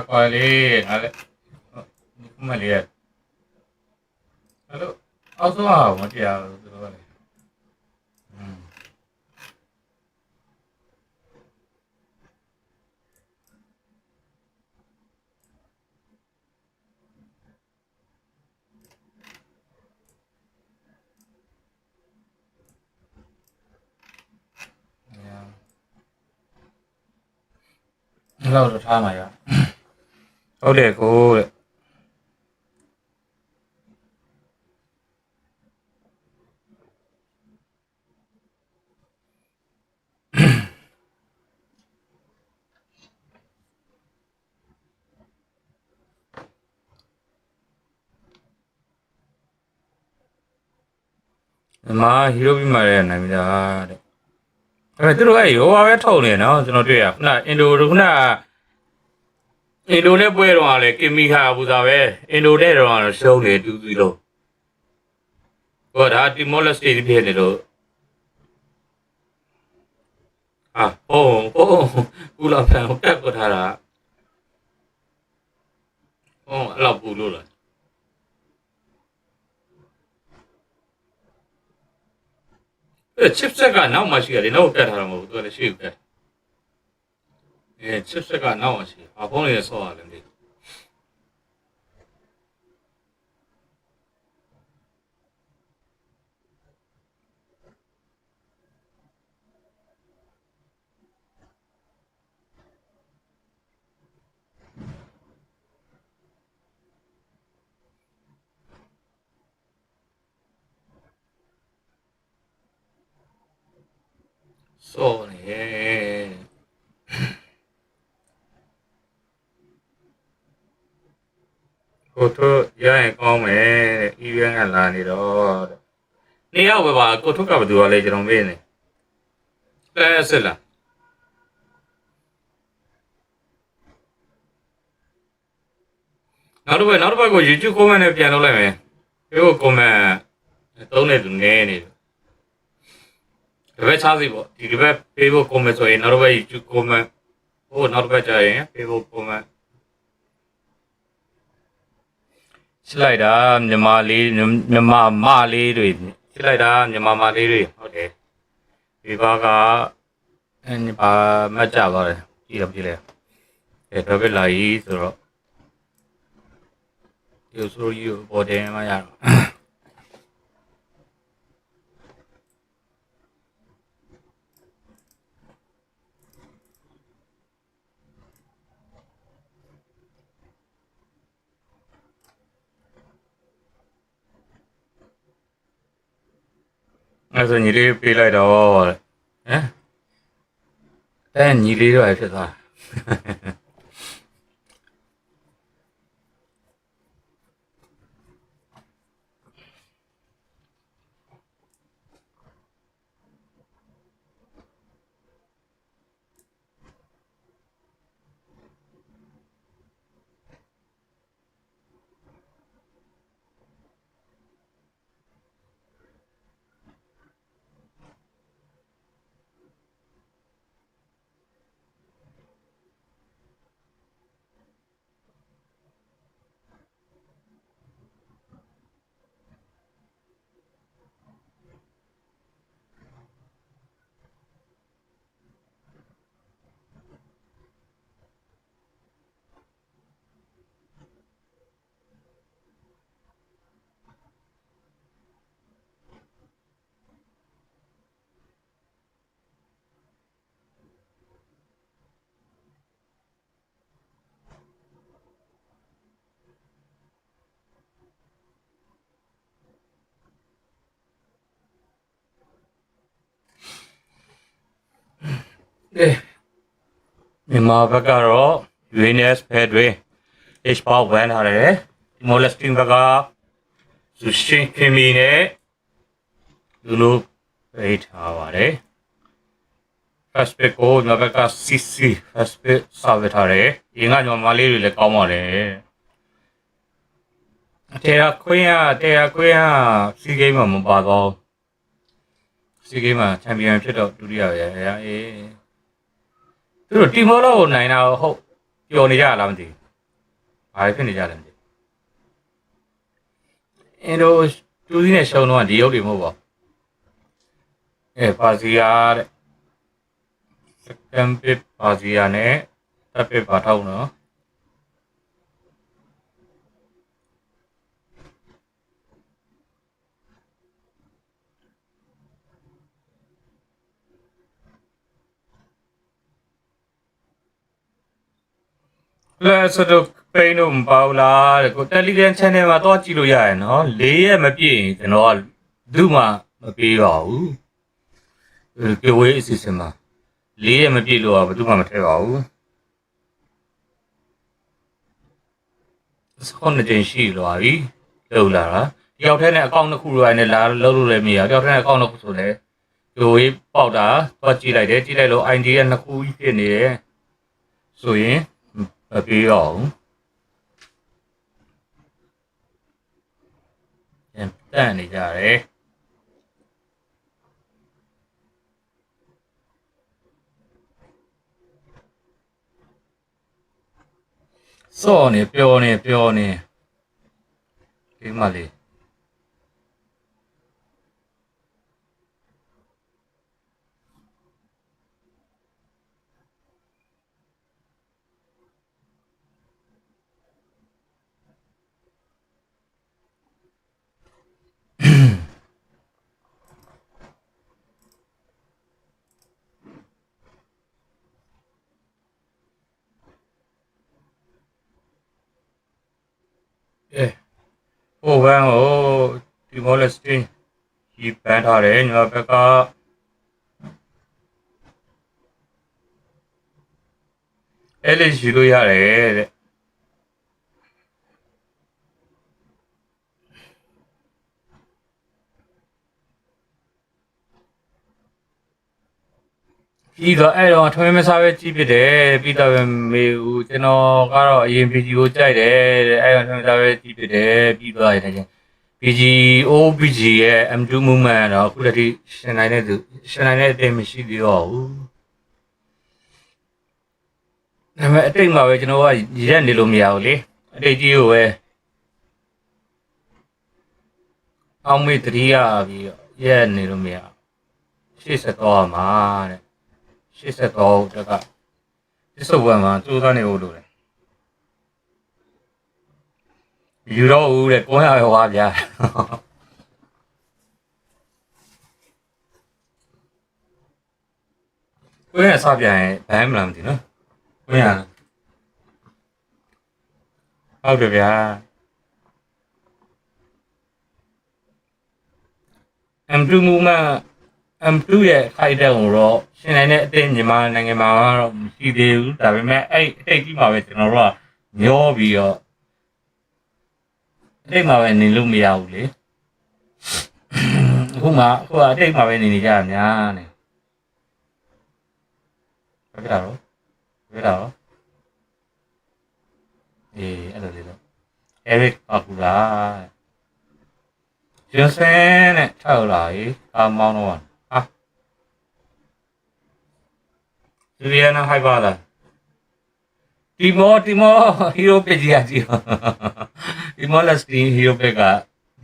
ကွာလေးငါလည်းမလေးအဲ့လိုအောက်ဆုံးမတရားဘူးသူတို့ကလေလောက်တော့ထားမှာရဟုတ်တယ်ကိုတဲ့မာဟီရိုပြီးမှလည်းနိုင်ပြီလားတဲ့အဲ့သူတို့ကရောပဲထုတ်နေနော်ကျွန်တော်တွေ့ရခုနအင်ဒိုနဲ့ပွဲတော့လည်းကင်မီဟာဘူးသားပဲအင်ဒိုနဲ့တော့ရှုံးနေတူတူလို့ဟောဒါတီမောလက်စတေးဖြစ်နေလို့ကူလာဖန်ကိုတက်ပေါ်ထားတာအဲ့လောက်ပူလို့လားchipset ကနောက်မှရှိရတယ်နောက်တက်ထားတာမဟုတ်ဘူးသူကလည်းရှိဦးကဲ chipset ကနောက်အောင်ရှိဘာဖုန်းလေးဆော့ရလဲမသိဆော့နေကိုထုတ်ရရင်ကောင်းမယ်တဲ့ event ကလာနေတော့တဲ့နေ့ရောက်ပဲပါကိုထုတ်ကဘယ်သူကလဲကျွန်တော်မေးနေဆက်လားနောက်တစ်ပတ်ကို YouTube comment နဲ့ပြန်လုပ်လိုက်မယ်ပြော comment သုံးနေသူနေနေဒီဘက်ချားစီပေါ့ဒီဘက် Facebook comment ဆိုရင်နောက်တစ်ပတ် YouTube comment ဟိုနောက်တစ်ပတ်ကျရင် Facebook comment ချစ်လိုက်တာမြန်မာမလေးတွေချစ်လိုက်တာမြန်မာမလေးတွေဟုတ်တယ်ဒီဘာကဘာမှတ်ကြပါလေကြည့်လိုက်တော့ပဲလာကြီးဆိုတော့ဒီဆိုရပေါ်တယ်မှရတော့အဲ့ဆိုညီလေးပေးလိုက်တော့ဟမ်တဲ့ညီလေးတော့ဖြစ်သွားမြန်မာဘက်ကတော့ UNS ဖက်တွေ Esports ဝင်ထားတယ်ဒီမိုလက်စတင်ဘက်ကသူရှင်ခင်မီနဲ့လူလိုဖိတ်ထားပါတယ် first pick ကိုညဘက်က CC first pick စာဝတ်ထားတယ်ဒီကညမလေးတွေလည်းကောင်းပါတယ်တရားခွင့်ရစီဂိမ်းမှာမပါတော့စီဂိမ်းမှာချန်ပီယံဖြစ်တော့ဒုတိယရအေးသူတို့တီမောလောကိုနိုင်တာဟုတ်ပျော်နေကြလားမသိဘာဖြစ်နေကြလဲမသိအင်ဒိုတူးစီးနဲ့ရှုံတော့ဒီရုပ်တွေမဟုတ်ပါပါစီယာတဲ့စကန်ပစ်ပါစီယာနဲ့တပ်ပစ်ပါထောက်နော်လဲဆိုတော့ပိန်တော့မပေါလားတဲ့ကို Telegram channel မှာတော့ကြည့်လို့ရရနော်4ရက်မပြည့်ရင်ကျွန်တော်ကဘူးမှမပေးပါဘူးကေဝေးအစီအစဉ်မှာ4ရက်မပြည့်လို့ကဘူးမှမထည့်ပါဘူးစခွန်ကြင်ရှိလို့ပါပြီလောက်လာတာတယောက်တည်းနဲ့အကောင့်တစ်ခုရိုင်းနဲ့လာလောက်လို့လည်းမရတယောက်တည်းနဲ့အကောင့်တစ်ခုဆိုလဲကေဝေးပေါက်တာတော့ကြည့်လိုက်တယ်ကြည့်လိုက်လို့ ID က2ခုကြီးဖြစ်နေတယ်ဆိုရင်မပြေအောင်တန်နေကြတယ်စောနေပြောနေဒီမှာလေ 예. 오반오 디몰레스팅 이 밴타레 녀베가 엘리시로 야래 ပြီးတော့အဲ့တော့ထမင်းမစားပဲကြည့်ဖြစ်တယ်ပြီးတော့မေဦးကျွန်တော်ကတော့အရင် PG ကိုကြိုက်တယ်တဲ့အဲ့တော့ထမင်းစားပဲကြည့်ဖြစ်တယ်ပြီးသွားရတယ်ချင်း PG OPG ရဲ့ M2 movement တော့အခုတည်းရှင်နိုင်တဲ့အတိတ်မရှိသေးတော့ဘူးဒါပေမဲ့အတိတ်မှာပဲကျွန်တော်ကရက်နေလို့မရဘူးလေအတိတ်ကြီးကိုပဲအောင်မေးတတိယပြီးတော့ရက်နေလို့မရရှေ့ဆက်သွားမှာတဲ့ရှေ့ဆက်သွားတကဒီစုပ်ဝမ်းမှာစူးစမ်းနေဖို့လိုတယ်ယူတော့ဦးတဲ့900ပဲဟွာဗျာကိုယ်ကစပြန်ရင်ဘမ်းမလားမသိနော်ကိုယ်ကဟုတ်တယ်ဗျာ M2 movement M2 ရဲ့ခိုက်တဲ့ကိုတော့ရှင်နိုင်တဲ့အသိမြန်မာနိုင်ငံမှာတော့မရှိသေးဘူးဒါပေမဲ့အဲ့အတိတ်ကြီးမှာပဲကျွန်တော်တို့ကမျောပြီးတော့အတိတ်မှာပဲနေလို့မရဘူးလေအခုကအတိတ်မှာပဲနေနေကြတာများနေဟုတ်ကြတော့အဲ့လိုလေးတော့ Eric အခုလားကျန်စင်းနဲ့ထောက်လာရေးကာမောင်းတော့ဟာဒီရနာဟိုက်ပါလားတီမောဟီရိုပစ်ကြီးอ่ะကြည့်တီမောလက်စတီဟီရိုပစ်က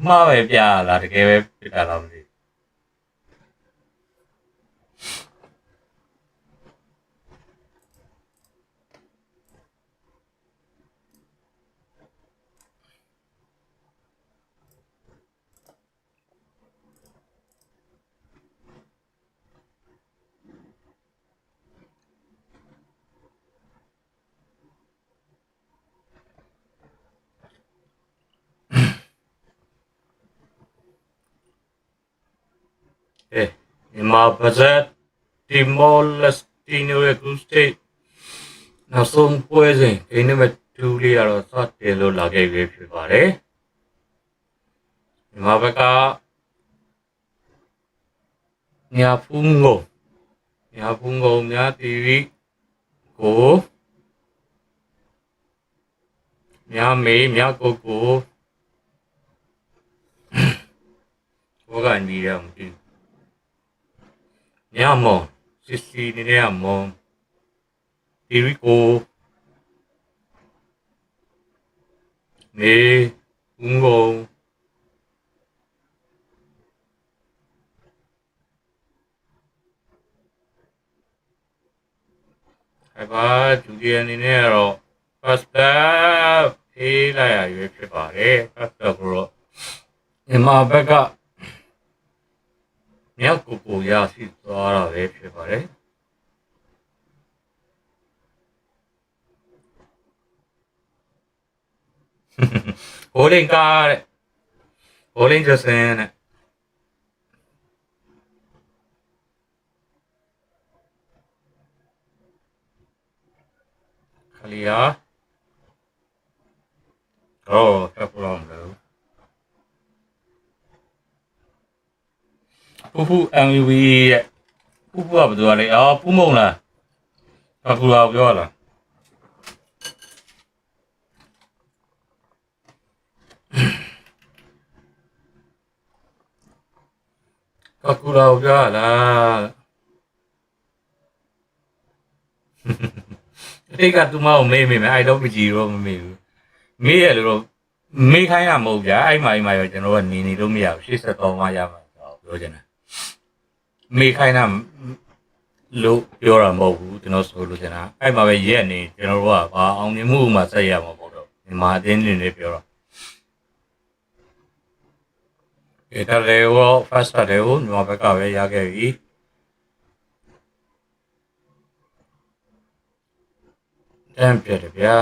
မှားပဲပြလားတကယ်ပဲပြတာလားမသိမြန်မာပါဇက်တီမောလက်စတီနိုရဲ့ group stage နောက်ဆုံးပွဲစဉ်ဒီနေ့မှ2လေးကတော့စတင်လို့လာခဲ့ပြီဖြစ်ပါတယ်မြန်မာဘက်ကညာဖုံငုံညာတီဗီကိုညာမေညာကိုဘောကန်ဒီရမတီညာမောစစ်စီနေရမောတီဗီကိုမေငုံအဲ့ပါဒုတိယအနေနဲ့တော့ first step ဖေးလိုက်ရရွေးဖြစ်ပါတယ် first step ကိုတော့မြန်မာဘက်ကမြောက်ကိုရရှိသွားတာပဲဖြစ်ပါတယ်ဟိုလင်ကားတဲ့ဟိုလင်ဂျစင်တဲ့ခလီယာဆက်ပလုံးလို့ဖူ MUV ရဲ့ဖူကဘယ်သူလဲဖူမုံလားအခုလာပြောလားအခုလာပြောလားဒီကတူမအောင်မေးမယ်အဲ့တော့မကြည့်တော့မမေးဘူးမေးရလို့မေးခိုင်းတာမဟုတ်ဗျာအဲ့မှာရောကျွန်တော်ကနေလို့မရဘူးရှေ့ဆက်တော့မှရမှာပြောချင်တယ်မေးခိုင်းတာလို့ပြောတာမဟုတ်ဘူးကျွန်တော်ဆိုလို့ချင်တာအဲ့မှာပဲရက်နေကျွန်တော်တို့ကဘာအောင်မြင်မှုမှဆက်ရမှာပေါ့တော့ဒီမှာအတင်းနေပြောတော့ဒါလည်းဟော first step တွေကိုညီမဘက်ကပဲရခဲ့ပြီတမ်းပြတယ်ဗျာ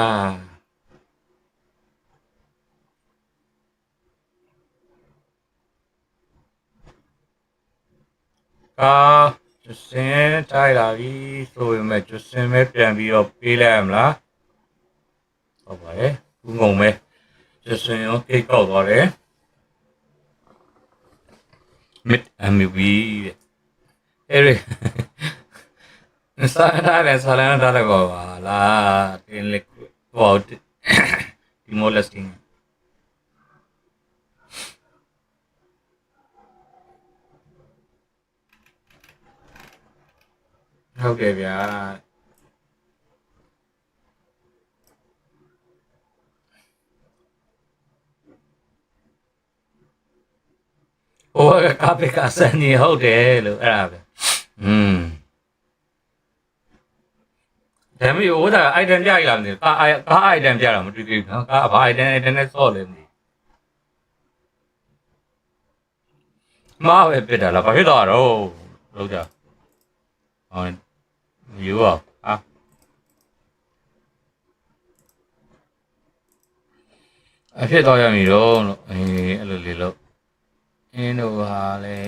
ကာကျွစင်တိုက်လာပြီဆိုရင်မဲ့ကျွစင်ပဲပြန်ပြီးတော့ပေးလိုက်ရမလားဟုတ်ပါတယ်ဘူးငုံပဲကျွစင်ရောကိတ်ကောက်သွားတယ် mid MLBB တဲ့အဲ့ဒီစားရတယ်ဆာလန်ထားတယ်ကောပါလားတင်းလက်ဟောဒီမိုလက်စတင်းဟုတ်တယ်ဗျာဟိုကကာပေကဆန်နေဟုတ်တယ်လို့အဲ့ဒါပဲဒါမျိုးဟိုဒါ item ပြရလားမသိဘူးကာ item ပြတာမတွေ့သေးဘူးနော်ကာဘာ item နဲ့ဆော့လဲမသိမားပဲပြတာလားဘာဖြစ်သွားတော့လောက်ကြဟောယူอ่ะအဖြစ်တော့ရမည်တော့လို့အဲ့လိုလေးလို့အင်းတို့ဟာလေ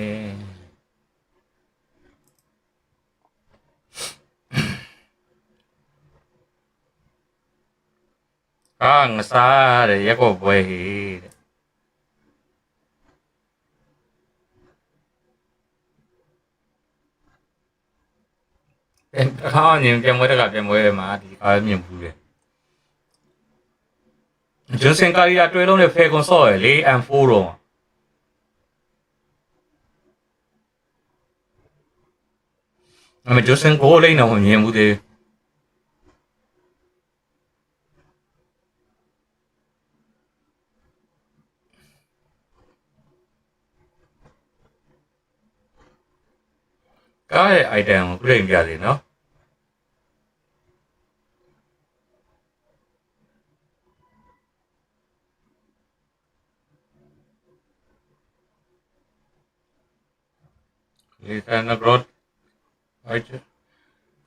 ငစားတဲ့ရက်ကောပွဲဟေးတဲ့ခါညင်ပြန်မွေးတကပြန်မွေးမှာဒီကားမြင်ဘူးလေဂျွန်စင်ကာရီယာတွဲလုံးနဲ့ဖဲကွန်ဆော့ရလေ M4 တော့အမေဂျွန်စင်ကိုလိမ့်တော့မြင်ဘူးသေးကားရဲ့ item ကိုပြိမပြသေးနော်ဒီတန်နဘရတ်အဲ့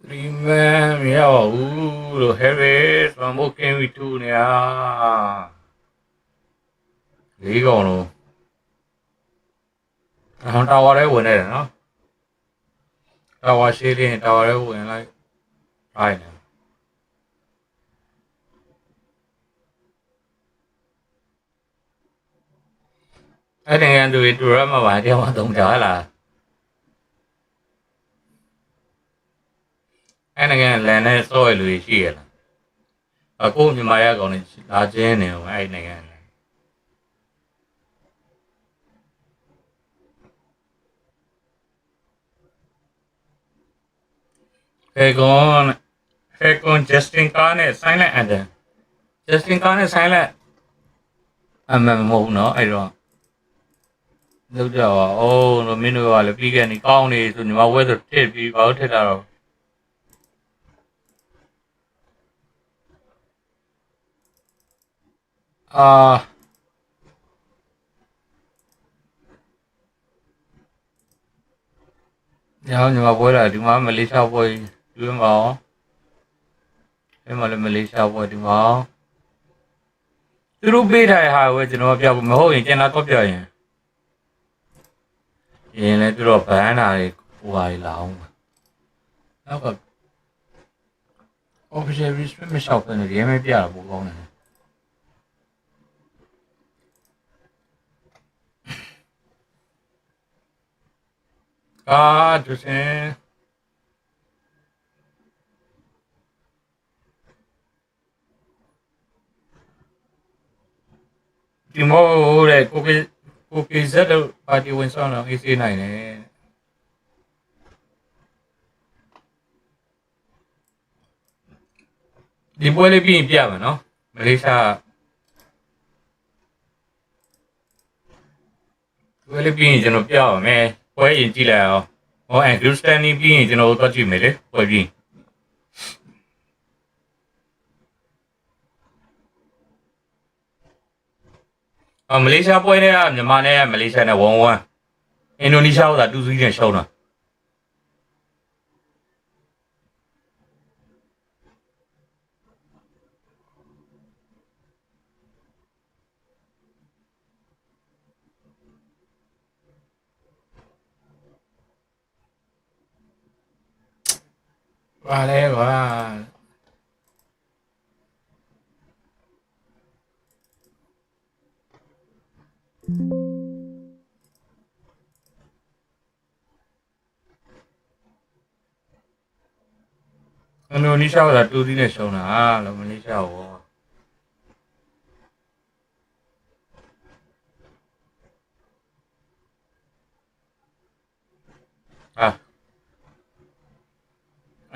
ဒီမန်ရောလို့ heavy စမုတ်ကင်ဝီတူနေอ่ะလေးကောင်လုံးတာဝါထဲဝင်နေတယ်နော်တာဝါရှိလေးတာဝါထဲဝင်လိုက်အိုင်နေအဲ့ဒီငန်းတွေတူရမှာပါတရားမှသုံးကြလားအဲ့ငန်းလန်နဲ့စောရလူရှိရလားအခုမြန်မာရကောင်နေလာချင်းနေအဲ့နိုင်ငံHecon Justin Car နဲ့ Silent Adam Justin Car နဲ့ Silent MM မဟုတ်နော်အဲ့တော့လောက်ကြပါအိုးမင်းတို့ကလည်းပြီးခဲ့နေကောင်းနေဆိုညီမဝဲဆိုထစ်ပြီးဘာလို့ထစ်တာတော့ရောညီမပွဲလာဒီမှာမလေးရှားပွဲကျွေးမအောင်အဲ့မှာလည်းမလေးရှားပွဲဒီမှာသူတို့ပေးထားတဲ့ဟာကိုကျွန်တော်ပြောမဟုတ်ရင်ကျန်လာတော့ပြောရင်လည်းသူတို့ဘန်းတာတွေဟိုဟာလာအောင်နောက်က official restrict မလျှောက်တဲ့ရဲမဲပြတာပိုကောင်းတယ်ဂျူစင်ဒီမို့တဲ့ကိုကေဇက်တို့ပါတီဝင်ဆောင်တော့ AC နိုင်တယ်ဒီပွဲလေးပြီးရင်ပြမယ်နော်မလေးရှားပွဲလေးပြီးရင်ကျွန်တော်ပြပါမယ်ပွဲရင်ကြည့်လိုက်အောင်ဟောဂရူစတန်နီပြီးရင်ကျွန်တော်တို့တော့ကြည့်မယ်လေပွဲပြီးမလေးရှားပွဲနဲ့မြန်မာနဲ့မလေးရှားနဲ့1-1အင်ဒိုနီးရှားက2-0နဲ့ရှုံးတာ ပါလဲကွာအင်ဒိုနီးရှားကတူးသီးနဲ့ရှုံးတာလို့မလေးရှားဘော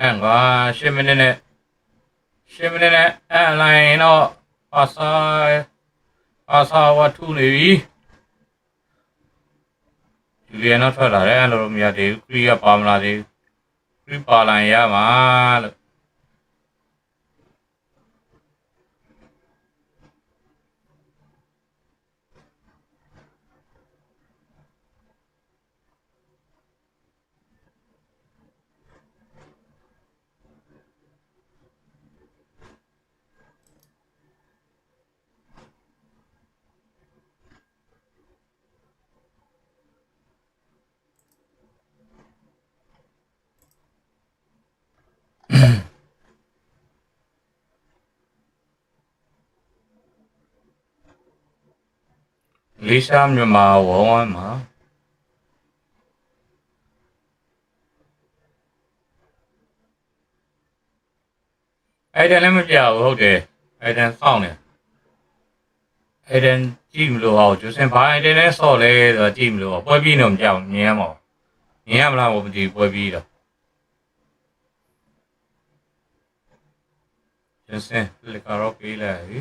အဲ့ကွာ10မိနစ်နဲ့အဲ့လိုင်းတော့အာစာဝတ်ထုနေပြီဒီရနောက်ထွက်လာတယ်အဲ့လိုမရသေးဘူးခရီးကပါမလာသေးဘူးခရီးပါလာရမှာလို့ လေးရှားမြန်မာဝဝမ်းမှာအဲ့ဒါလည်းမပြဘူးဟုတ်တယ်အဲ့ဒါစောင့်နေအဲ့ဒါကြည့်မလို့ဟောကျစင်ဘာအဲ့ဒါနဲ့ဆော့လဲဆိုတော့ကြည့်မလို့ပွဲပြီးတော့မကြောက်မြင်ရမှာမြင်ရမလားမသိပွဲပြီးတော့ကျစင်လက်ကတော့ပေးလိုက်ပြီ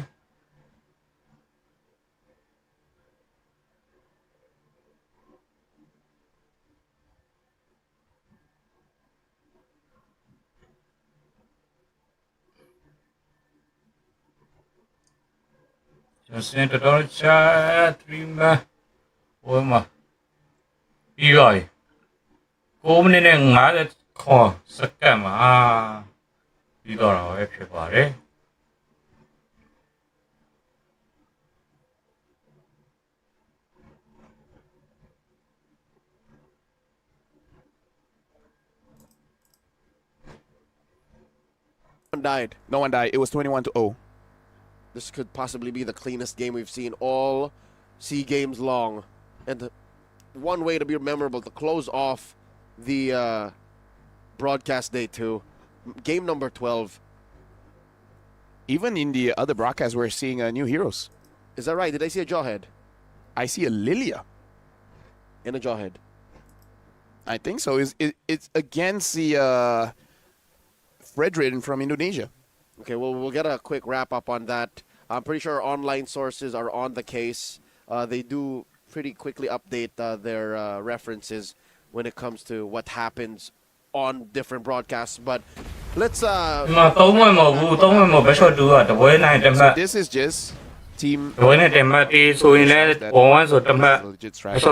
Just don't chat, remember. Oh my. Yoi. Go in and not at call. Sakama. You got our everybody. Died. No one died. It was 21-0. This could possibly be the cleanest game we've seen all SEA Games long. And one way to be memorable, to close off the broadcast day too. Game number 12. Even in the other broadcasts, we're seeing new heroes. Is that right? Did I see a Jawhead? I see a Lilia. And a Jawhead. I think so. It's against the Fredrin from Indonesia. Okay, well, we'll get a quick wrap-up on that. I'm pretty sure our online sources are on the case. They do pretty quickly update their references when it comes to what happens on different broadcasts. But let's... So this is just team... Legit strategy.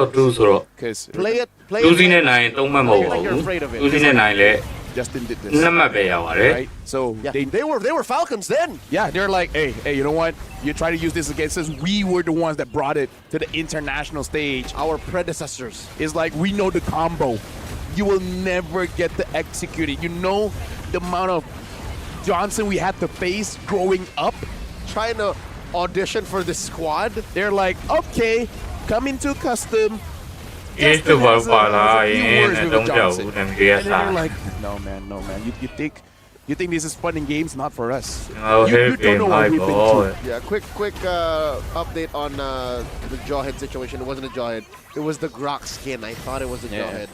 Play it. You're afraid of it. Justin did this. Right? So yeah, they were Falcons then. Yeah, they're like, hey, you know what? You try to use this against us. We were the ones that brought it to the international stage. Our predecessors. It's like, we know the combo. You will never get to execute it. You know the amount of Johnson we had to face growing up? Trying to audition for the squad. They're like, okay, come into custom. And then they're like, no man. You think this is fun in games? Not for us. You don't know what we've been through. Yeah, quick update on the Jawhead situation. It wasn't a Jawhead. It was the Grok skin. I thought it was a Jawhead.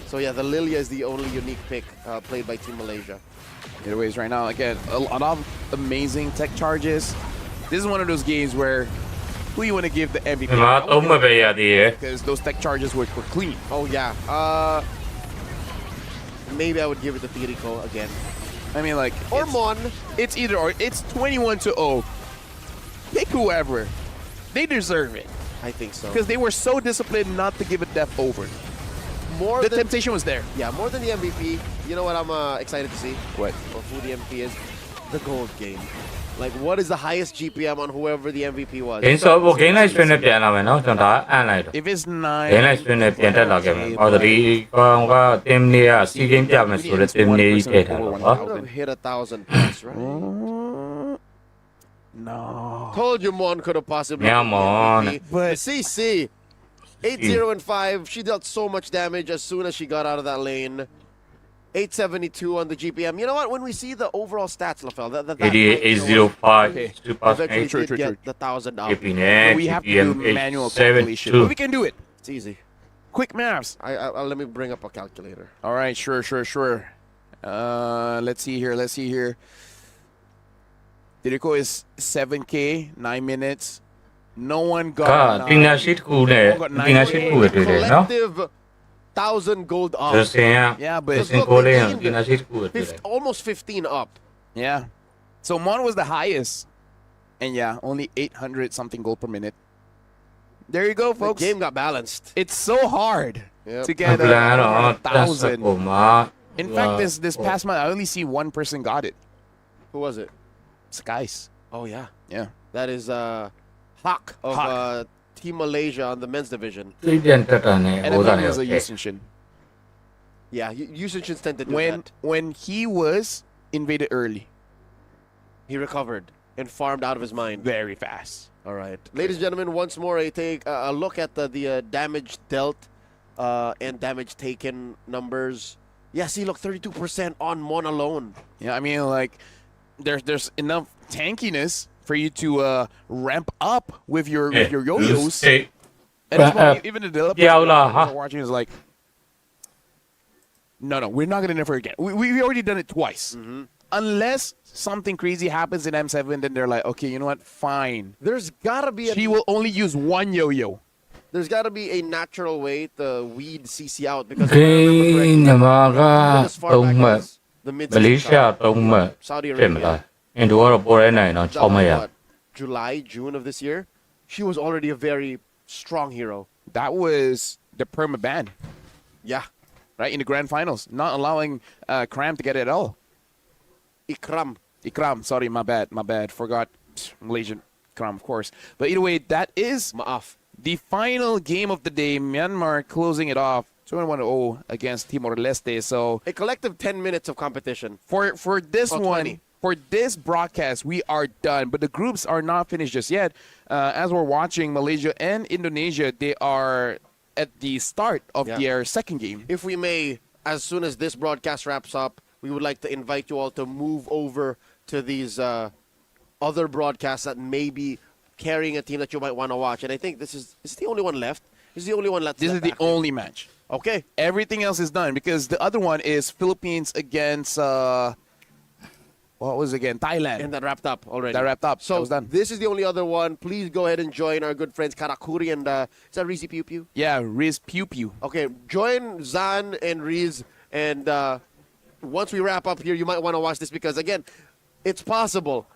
So yeah, the Lilia is the only unique pick played by Team Malaysia. Anyways, right now, again, a lot of amazing tech charges. This is one of those games where who you want to give the MVP? Because those tech charges were clean. Oh yeah. Maybe I would give it to Theorico again. I mean, like, or Mon. It's either or. It's 21-0. Pick whoever. They deserve it. I think so. Because they were so disciplined not to give a death over. The temptation was there. Yeah, more than the MVP. You know what I'm excited to see? What? Or who the MVP is? The gold game. Like, what is the highest GPM on whoever the MVP was? Game so ဘော game live stream နဲ့ပြန်လာမယ်နော်ကျွန်တော်ဒါအန်လိုက်တော့ If it's 9 game live stream နဲ့ပြန်တက်လာခဲ့မယ်ဟောဒီကောင်ကတင်နေရစီဂိမ်းပြမယ်ဆိုတော့တင်နေကြီးထည့်ထားတော့နော် Would have hit 1,000 plus, right? No. Told you Mon could have possibly. Yeah, been the Mon. MVP. But- CC 8-0 and 5. She dealt so much damage as soon as she got out of that lane. 872 on the GPM. You know what? When we see the overall stats, Lafel, that 8805 Okay. super eventually True, did true, get true. the 1,000 up. JP နဲ့ We have to GPM do manual calculation. But we can do it. It's easy. Quick maths. Let me bring up a calculator. All right, sure. Let's see here. Dirico is 7K, 9 minutes. No one က got တင်နာရှိတစ်ခုနဲ့တင်နာရှိတစ်ခုပဲတွေ့တယ်နော် Collective 1,000 gold up. ဆိုစင်က Yeah, but စင်ကိုလေးတင်နာရှိတစ်ခုပဲတွေ့တယ် Almost 15 up. yeah. So Mon was the highest. And yeah, only 800 something gold per minute. There you go, The folks. game got balanced. It's so hard Yep. to အ get ပလန်တော့ a တက်စ 1,000. ပုံမှာ In fact, this past month, I only see one person got it. Who was it? Skies. Oh, yeah. Yeah. That is Hawk of Hawk. Team Malaysia on the men's division. သိပြန်တက်တာနဲ့ And ဟို then သား one နဲ့ was a โอเค Yusinshin. Yeah, Yusuchins tend to do that. When he was invaded early, He recovered and farmed out of his mind. very fast. All right. Ladies and gentlemen, once more, a look at the damage dealt and damage taken numbers. Yeah, see, look, 32% on Mon alone. Yeah, I mean, like, there's enough tankiness for you to ramp up with your yo-yos. And that's why even the developers Yeah, lah, that are watching is like, no, we're not gonna never again. We already done it twice. Unless something crazy happens in M7, then they're like, okay, you know what? Fine. There's got to be She will only use one yo-yo. there's got to be a natural way to weed CC out because ဂိမ်းညီမက as far 3 back မှတ် as the mid မလေးရှား3မှတ် Saudi ဖြစ်မ Arabia. လားအင်ဒိုကတော့ပေါ်ရဲနိုင်တော့ That 6မှတ် was ရ what, July, June of this year. She was already a very strong hero. That was the perma ban, Yeah. right? In the grand finals. Not allowing Cram to get it at all. Ikram. Ikram, sorry, my bad. Forgot Malaysian Ikram, of course. But either way, that is Maaf. the final game of the day. Myanmar closing it off 21-0 against Timor-Leste. So A collective 10 minutes of competition. for this Oh, one, 20. for this broadcast, we are done. But the groups are not finished just yet. As we're watching Malaysia and Indonesia, they are at the start of Yeah. their second game. If we may, as soon as this broadcast wraps up, we would like to invite you all to move over to these other broadcasts that may be carrying a team that you might want to watch. And I think this is the only one left. This is the only one left. This is the only match. Okay. Everything else is done because the other one is Philippines against what was it again? Thailand. And that wrapped up already. That wrapped up. So That was done. this is the only other one. Please go ahead and join our good friends Karakuri and is that Rizy Pew Pew? Yeah, Riz Pew Pew. Okay, join Zan and Riz, and once we wrap up here, you might want to watch this because again, it's possible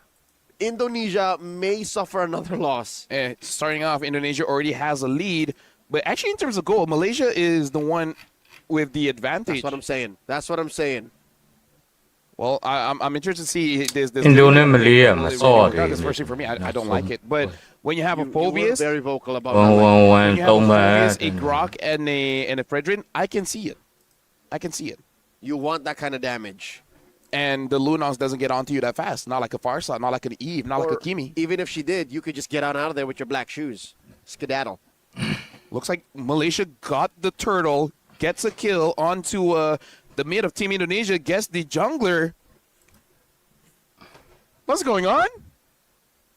Indonesia may suffer another loss. Starting off, Indonesia already has a lead, but actually in terms of goal, Malaysia is the one with the advantage. That's what I'm saying. Well, I'm interested to see this. အင်ဒိုနဲ့မလေးရမစော့တယ် This version for me, I don't like it. But when you have a You were Phobius, very vocal about 1 that. 1 when you 1 have a 3မှတ် Phobius, a Grok, and a Fredrin, I can see it. I can see it. You want that kind of damage. And the Lunox doesn't get onto you that fast. Not like a Farsa, not like an Eve, not like Or a Kimi. even if she did, you could just get on out of there with your black shoes. Skedaddle. Looks like Malaysia got the turtle, gets a kill onto the mid of Team Indonesia, gets the jungler. What's going on?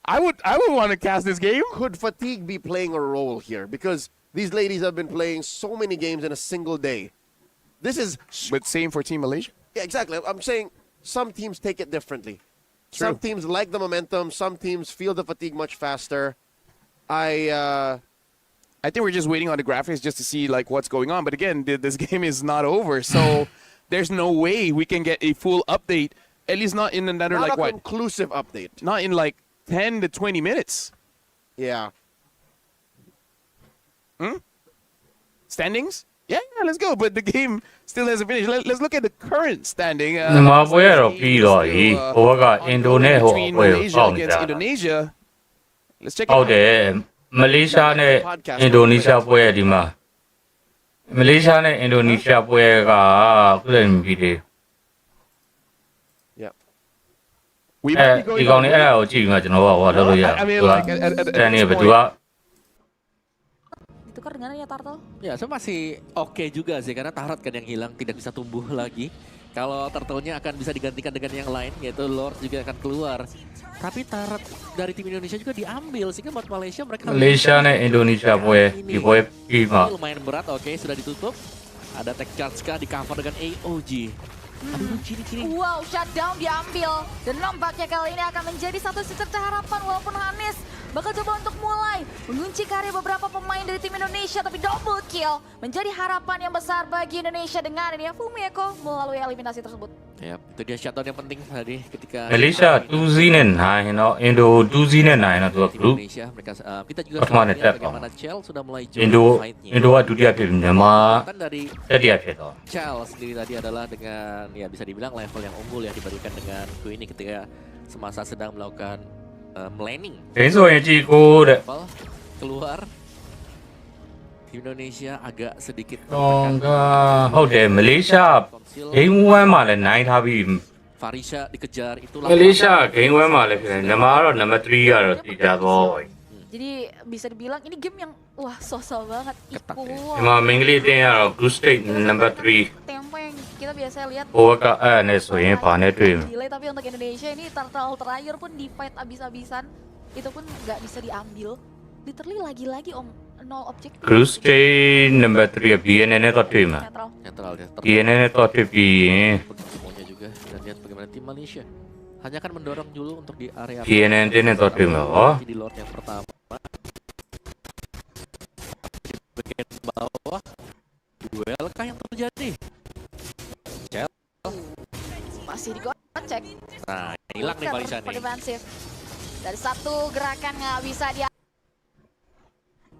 I would want to cast this game. Could fatigue be playing a role here? Because these ladies have been playing so many games in a single day. This is But same for Team Malaysia. yeah, exactly. I'm saying some teams take it differently. Some True. teams like the momentum. Some teams feel the fatigue much faster. I think we're just waiting on the graphics just to see like what's going on. But again, this game is not over, so there's no way we can get a full update. At least not in another not like a what? conclusive update. Not in like 10 to 20 minutes. Yeah. Standings? Yeah, let's go. But the game still hasn't finished. Let's look at the current standing. မြန်မာပွဲကတော့ပြီးတော့ဟိဟိုဘကအင်ဒိုနဲ့ဟို between ပွဲကို Malaysia ပေါက်နေ against ကြတာ Indonesia. Let's check ဟုတ် it တ out. ယ်မလေးရှားနဲ့အင်ဒိုနီးရှားပွဲဒီမှာမလေးရှားနဲ့အင်ဒိုနီးရှားပွဲကခုလည်းပြီးတယ် We အဲ might be ဒီ going ကောင် on. လေးအဲ့ဒါကိုကြည့်ပြီးမှကျွန်တော်ကဟောလုပ်လို့ရ I mean, သူက like at တန်နေ this ဘယ်သူက point, Ditukar dengan ya Turtle. Ya, saya masih oke juga sih karena Tarot kan yang hilang tidak bisa tumbuh lagi. Kalau Turtle-nya akan bisa digantikan dengan yang lain yaitu Lord juga akan keluar. Tapi Tarot dari tim Indonesia juga diambil sehingga buat Malaysia mereka မလေးရှားနဲ့အင်ဒိုနီးရှားပွဲဒီပွဲပြီးမှ ini lumayan berat. Oke, sudah ditutup. Ada tech charge kah di cover dengan AOG. Aduh, ciri-ciri. Wow, shutdown diambil. Dan nampaknya kali ini akan menjadi satu secerca harapan walaupun Hanis bakal coba untuk mulai mengunci karir beberapa pemain dari tim Indonesia. Tapi double kill menjadi harapan yang besar bagi Indonesia dengan ini ya Fumieko melalui eliminasi tersebut. Ya, itu dia shutdown yang penting tadi ketika မလေးရှား2-0နဲ့နိုင်တော့အင်ဒို2-0နဲ့နိုင်တော့သူက tim group Indonesia mereka kita juga Pertemuan lihat attack, bagaimana Chell sudah mulai အင်ဒို fight-nya. အင်ဒိုကဒုတိယဖြစ်ပြီးမြန်မာ Kan dari တတိယဖြစ်တော့ Chell sendiri tadi adalah dengan ya bisa dibilang level yang unggul ya dibandingkan dengan Ku ini ketika semasa sedang melakukan laning ဒင်းဆိုရင်ကြည့်ကိုတဲ့ level keluar di Indonesia agak sedikit တော့ကဟုတ်တယ်မလေးရှား konsil ဂိမ်း1မှာလည်းနိုင်ထားပြီး Farisha dikejar itu မလေးရှားဂိမ်း1မှာလည်းဖြစ်တယ်မြန်မာကတော့နံပါတ်3ကတော့တည်ကြတော့ Jadi bisa dibilang ini game yang wah sosok banget. Ketat ya. Equal. မြန်မာမင်္ဂလိအတင်းကတော့ group stage နံပါတ်3 Tempo yang kita biasa lihat ဟိုဘက်ကအဲ့နဲ့ဆိုရင်ဘာနဲ့တွေ့မလဲ delay, tapi untuk Indonesia ini Turtle terakhir pun di fight abis-abisan itu pun nggak bisa diambil. Literally lagi-lagi om nol objektif. group stage နံပါတ်3က BNN နဲ့တော့တွေ့မှာ Netral. netral ya BNN နဲ့တော့တွေ့ပြီးရင် semuanya juga dan lihat bagaimana tim Malaysia hanya akan mendorong dulu untuk di area BNN နဲ့တော့တွေ့မှာဟော di Lord yang pertama di bagian bawah duel kah yang terjadi Chell Masih digocek. nah hilang nih barisan nih Defensif. Dari satu gerakan nggak bisa dia.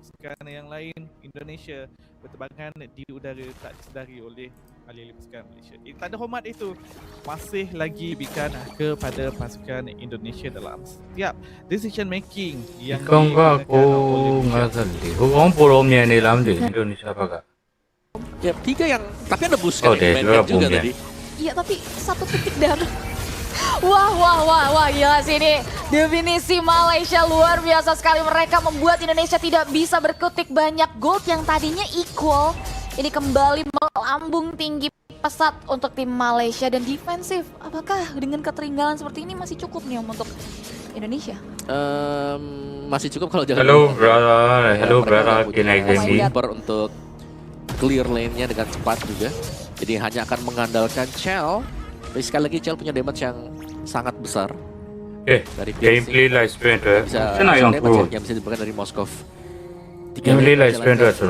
Sekarang yang lain, Indonesia berterbangan di udara tak disedari oleh ahli pasukan Malaysia. Tanda hormat itu masih lagi diberikan kepada pasukan Indonesia dalam setiap decision making yang ကောင်က digunakan ကို oleh 54ဟိုကောင်ပိုတော့မြန်နေလားမသိဘူးအင်ဒိုနီးရှားဘက်က ya tiga yang tapi ada boost kan Oh, yang deh, dimainkan juga juga punya. tadi Iya tapi satu titik dan Wah gila sih ini definisi Malaysia luar biasa sekali. Mereka membuat Indonesia tidak bisa berkutik banyak gold yang tadinya equal. Ini kembali melambung tinggi pesat untuk tim Malaysia dan defensif. Apakah dengan ketertinggalan seperti ini masih cukup nih Om untuk Indonesia? masih cukup kalau jangan Hello brother, hello mereka brother, nggak punya can I hear me? sniper untuk clear lane-nya dengan cepat juga. Jadi hanya akan mengandalkan Chell. Tapi sekali lagi Chell punya damage yang sangat besar dari gameplay live stream တွေ bisa 7နိုင်အောင် damage ပို့ yang bisa diberikan dari Moskov. gameplay live stream တွေဆို